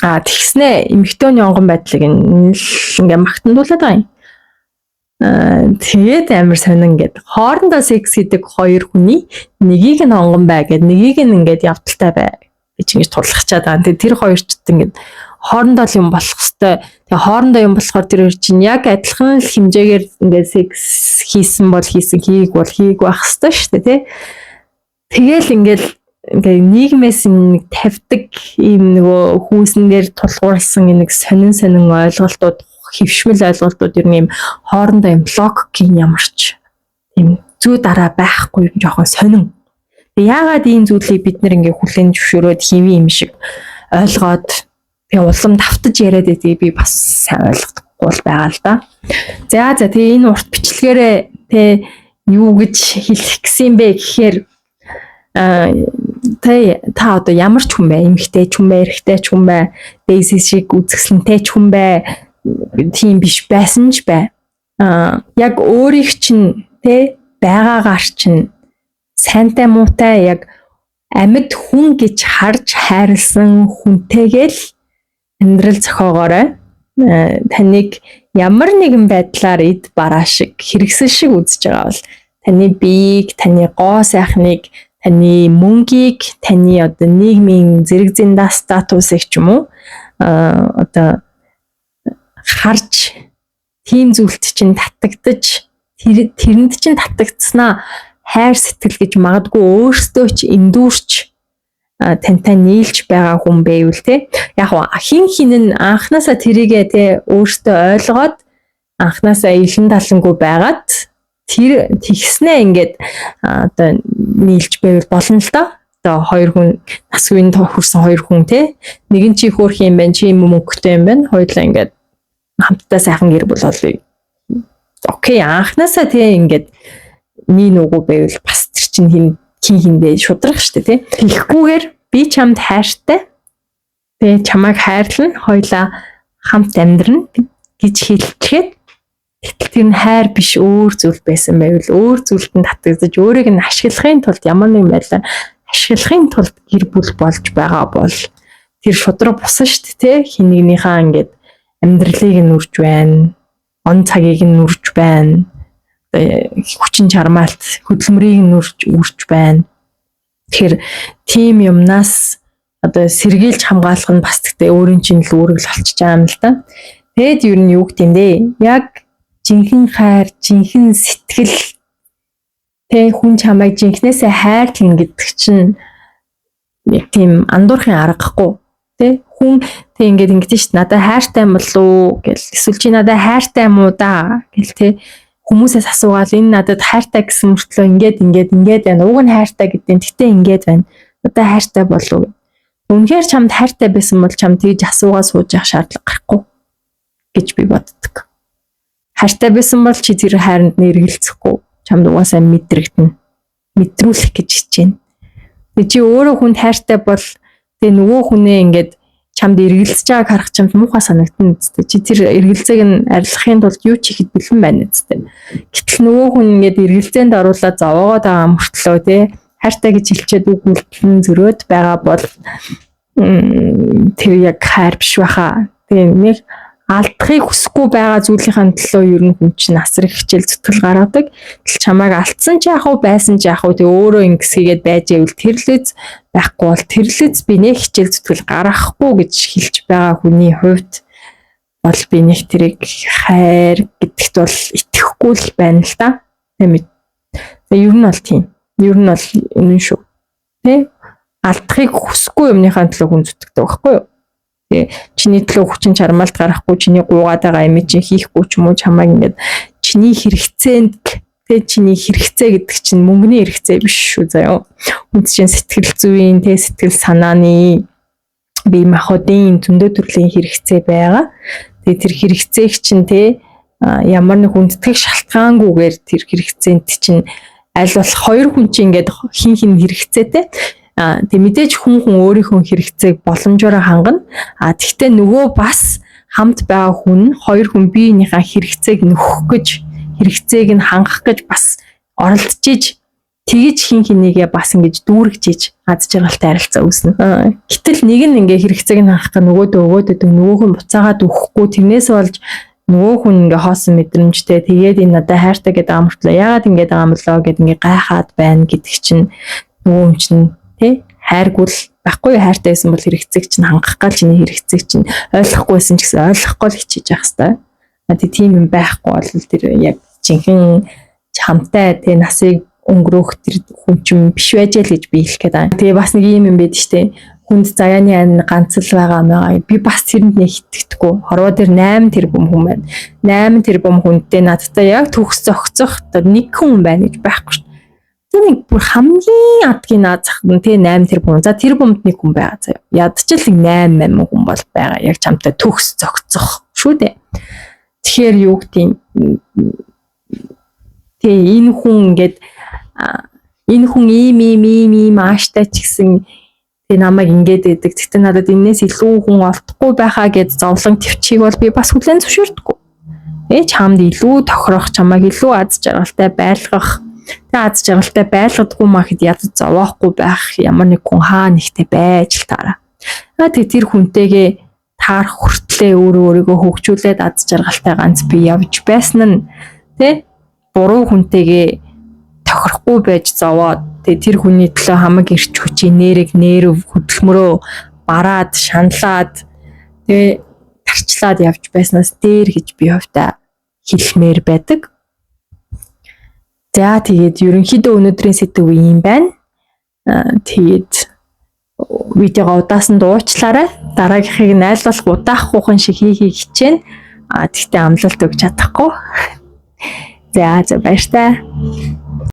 Speaker 2: Тэгснэ эмэгтэйний онгон байдлыг ингээ магтандуулаад байгаа юм. Тэгээд амар сонин ингээд хоорондоо секс гэдэг хоёр хүний нэгийг нь онгон бай гэд нэгийг нь ингээд явдалтай бай гэж ингэж турлахчаад байгаа. Тэгээд тэр хоёр ч ингээд хоорондоо юм болох хэвээр. Тэгээд хоорондоо юм болохоор тэр хоёр чинь яг адилхан л хэмжээгээр ингээд секс хийсэн бол хийсэн, хийг бол хийг байх хэвээр шүү дээ, тий. Тэгэл ингээд нийгмээс нэг тавьдаг ийм нөгөө хүүснээр тулгуурласан нэг сонин ойлголтууд хөвшмөл ойлголтууд ер нь юм хоорондоо юм логикийн ямарч тийм зүй дараа байхгүй юм жоохон сонин. Яагаад ийм зүйлийг бид нэр ингээ хүлээн зөвшөөрөөд хийвээ юм шиг ойлгоод тэгээ улам давтаж яриад байдгийг би бас сайн ойлгохгүй бол байгаа л да. За тэгээ энэ урт бичлэгээрээ тэгээ юу гэж хэлэх гэсэн бэ гэхээр та одоо ямар ч хүн бай, эмэгтэй ч хүн бай, эрэгтэй ч хүн бай, дэйси шиг үзэсгэлэнтэй ч хүн бай, тийм биш байсан ч бай. Яг өөрийг чинь тэ байгаагаар чинь сайнтай муутай яг амьд хүн гэж харж хайрлсан хүнтэйгээл амьдрал зохиогоорой. Таныг ямар нэгэн байдлаар эд бараа шиг хэрэгсэл шиг үзэж байгаа бол таны биеийг, таны гоо сайхныг, таны мөнгийг, таны одоо нийгмийн зэрэг зэндаа статусыг ч юм уу одоо харж тийм зүйлт чинь татагдаж тэрэнд чинь татагдсанаа хайр сэтгэл гэж магадгүй өөртөө ч эндүүрч тантай нийлж байгаа хүн байвал те яг хин хин нь анханасаа тэрийгээ те өөртөө ойлгоод анханасаа илэн талангүй байгаад тэр тэгснээ ингээд одоо нийлж байвал болно л да. Одоо хоёр хүн нас үеийн хүрсэн хоёр хүн те нэг нь чи хөөх юм байна, чи юм мөнгөтэй юм байна. Хоёулаа ингээд хамтдаа сайхан гэр бүл болъё. Окей, анханасаа те ингээд нэг нүгүү байвал бас тэр чинь хиндээ шудрах штэ тий. Тэгэхгүйгээр би чамд хайртай. Тэгээ чамайг хайрлана, хоёлаа хамт амьдрна гэж хэлчихэд тэгтэл тэр нь хайр биш өөр зүйл байсан байвал өөр зүйлд нь татагдаж өөрийг нь ашиглахын тулд ямар нэгэн байдлаар ашиглахын тулд гэр бүл болж байгаа бол тэр шудраг бусан штэ тий. Хин нэгнийхээ ингээд амьдралыг нь үрж байна. Он цагийг нь үрж байна. Хүчин чармаалт хөдөлмөрийг нь үрж байна. Тэгэхээр тийм юмнаас одоо сэргийлж хамгаалах нь бас тэгтээ өөрийн чинь л үүрэг л болчихж байгаа юм л да. Тэгэд юу нь юу гэдэм бэ? Яг жинхэнэ хайр, жинхэнэ сэтгэл тэг хүн чамайг жинхнээсээ хайрлна гэдэг чинь яг тийм андуурхын аргагүй. Тэг хүн тэг ингээд ш надад хайртай юм болов гэл эсвэл чи надад хайртай юм уу да гэл тэг хүмүүсээс асуугаал энэ надад хайртай гэсэн мөртлөө ингээд байна. Уг нь хайртай гэдэг. Тэгтээ ингээд байна. Надад хайртай болов. Үнэхээр чамд хайртай байсан бол чамд тэгж асуугаа сууж явах шаардлага гарахгүй гэж би боддог. Хайртай байсан бол чи тэр хайранд нэргэлцэхгүй. Чамд угаасаа мэдрэгдэнэ. Мэдрүүлэх гэж хичээнэ. Тэг чи өөрөө хүнд хайртай бол тэг нөгөө хүнээ ингээд чамд эргэлзэж байгааг харах чамд муухай санагдана үстэй. Чи тэр эргэлзээг нь арилгахын тулд юу ч хийхэд бэлэн байна үстэй. Гэтэл нөгөө хүн ингээд эргэлзээнд оруулаад зовоогоод байгаа мөртлөө тий хайртай гэж хэлчихэд үг үлдэн зөрөөд байгаа бол тэр яг хайр биш баха. Тэгээ нэг алдахыг хүсэхгүй байгаа зүйлийнхаа төлөө ер нь хүн чинь асар их хичээл зүтгэл гаргадаг. Тэгэл чамайг алдсан ч яах вэ, байсан ч яах вэ, тэг өөрөө ингэсгээд байж ивэл тэрлэз байхгүй бол тэрлэз би нэг хичээл зүтгэл гаргахгүй гэж хэлж байгаа хүний хувьд бол би нэг тэрийг хайр гэдэгт бол итгэхгүй л байна л да. Тийм ээ. Тэг ер нь бол тийм. Ер нь бол үнэн шүү. Тэ? Алдахыг хүсэхгүй юмныхаа төлөө хүн зүтгэдэг байхгүй юу? Чиний төлөө хүчин чармаалт гарахгүй, чиний гуугаад байгаа юм чи хийхгүй ч юм уу чамайг ингээд чиний хэрэгцээнд тэгээ чиний хэрэгцээ гэдэг чинь мөнгөний хэрэгцээ биш шүү заяа. Үнд чинь сэтгэл зүйн, тэгээ сэтгэл санааны бие махбодын зөндөө төрлийн хэрэгцээ байгаа. Тэгээ тэр хэрэгцээг чинь тэ ямар нэг хүндэтгэх шалтгаангүйгээр тэр хэрэгцээнд чинь аль болох хоёр хүн чинь ингээд хин хэрэгцээтэй. Тэг мэдээж хүн өөрийнхөө хэрэгцээг боломжоор хангана. Тэгтээ нөгөө бас хамт байгаа хүн хоёр хүн биенийхээ хэрэгцээг нөхөх гэж хэрэгцээг нь хангах гэж бас оролдож иж тэгэж хин хинийгээ бас ингэж дүүргэж иж аз жаргалтай харилцаа үүснэ. Гэтэл нэг нь ингээ хэрэгцээг нь хангах нөгөөдөө өгөөдөд нөгөөх нь буцаагаад өгөхгүй тэрнээс болж нөгөө хүн ингээ хоосон мэдрэмжтэй тэгээд энэ надад хайртай гэдэг амартлаа яагаад ингэж байгаа юм болоо гэд ингээ гайхаад байна гэдэг чинь нөгөө хүн чинь тэ хайргуул байхгүй хайртай байсан бол хэрэгцээг чинь хангах гал чиний хэрэгцээг чинь ойлгохгүйсэн ч гэсэн ойлгохгүй л хичээж явах хэрэгтэй. Тэг тийм юм байхгүй бол тэр яг жинхэнэ хамтай тэ насыг өнгөрөөх тэр хүн чинь биш байж л гэж би хэлэх гээд. Тэгээ бас нэг юм байд штэ. Хүнд заяаны ань ганц л байгаа. Би бас тэрэнд нэг итгэдэггүй. Хорвоо дээр 8 тэрбум хүн байна. 8 тэрбум хүнтэй надтай яг төгс зохицох нэг хүн байна гэж байхгүй штэ. Нэг бүр хамгийн адгийн наад зах нь тий 8 тэрбум. За тэрбумд нэг хүн байгаа заяа. Ядчил 8 хүн бол байгаа. Яг чамтай төгс зогцох шүү дээ. Тэгэхээр юу гэдэг тий энэ хүн ингээд энэ хүн ийм ааштай ч гэсэн тий намайг ингээд өгдөг. Тэгтээ надад энэс илүү хүн олдохгүй байхаа гэж зовлон төвчийг бол би бас хүлээн зөвшөөрдөггүй. Чамд илүү тохирох, чамайг илүү аз жаргалтай байлгах Тэгээ аз жаргалтай байлгадгүй махад ядаж зовоохгүй байх ямар нэг хүн хаа нэгтэй байж л таараа. Тэгээ тэр хүнтэйгээ таарах хүртлээ өөрийгөө хөгжүүлээд аз жаргалтай ганц би явж байсан нь тэ буруу хүнтэйгээ тохирохгүй байж зовоод тэр хүний төлөө хамаг ирч хүчийн нэрв хөдөлмөрөө бараад шаналаад тэгээ тарчлаад явж байснаас дээр гэж би хувьдаа хэлмээр байдаг. За тэгээд ерөнхийдөө өнөөдрийн сэдв ийм байна. Тэгээд видеого удаасан дуучлаарай. Дараагийнхыг найлуулах удаахгүйхэн шиг хийхийг хичээнэ. Тэгтээ амлалт өгч чадахгүй. За баяртай.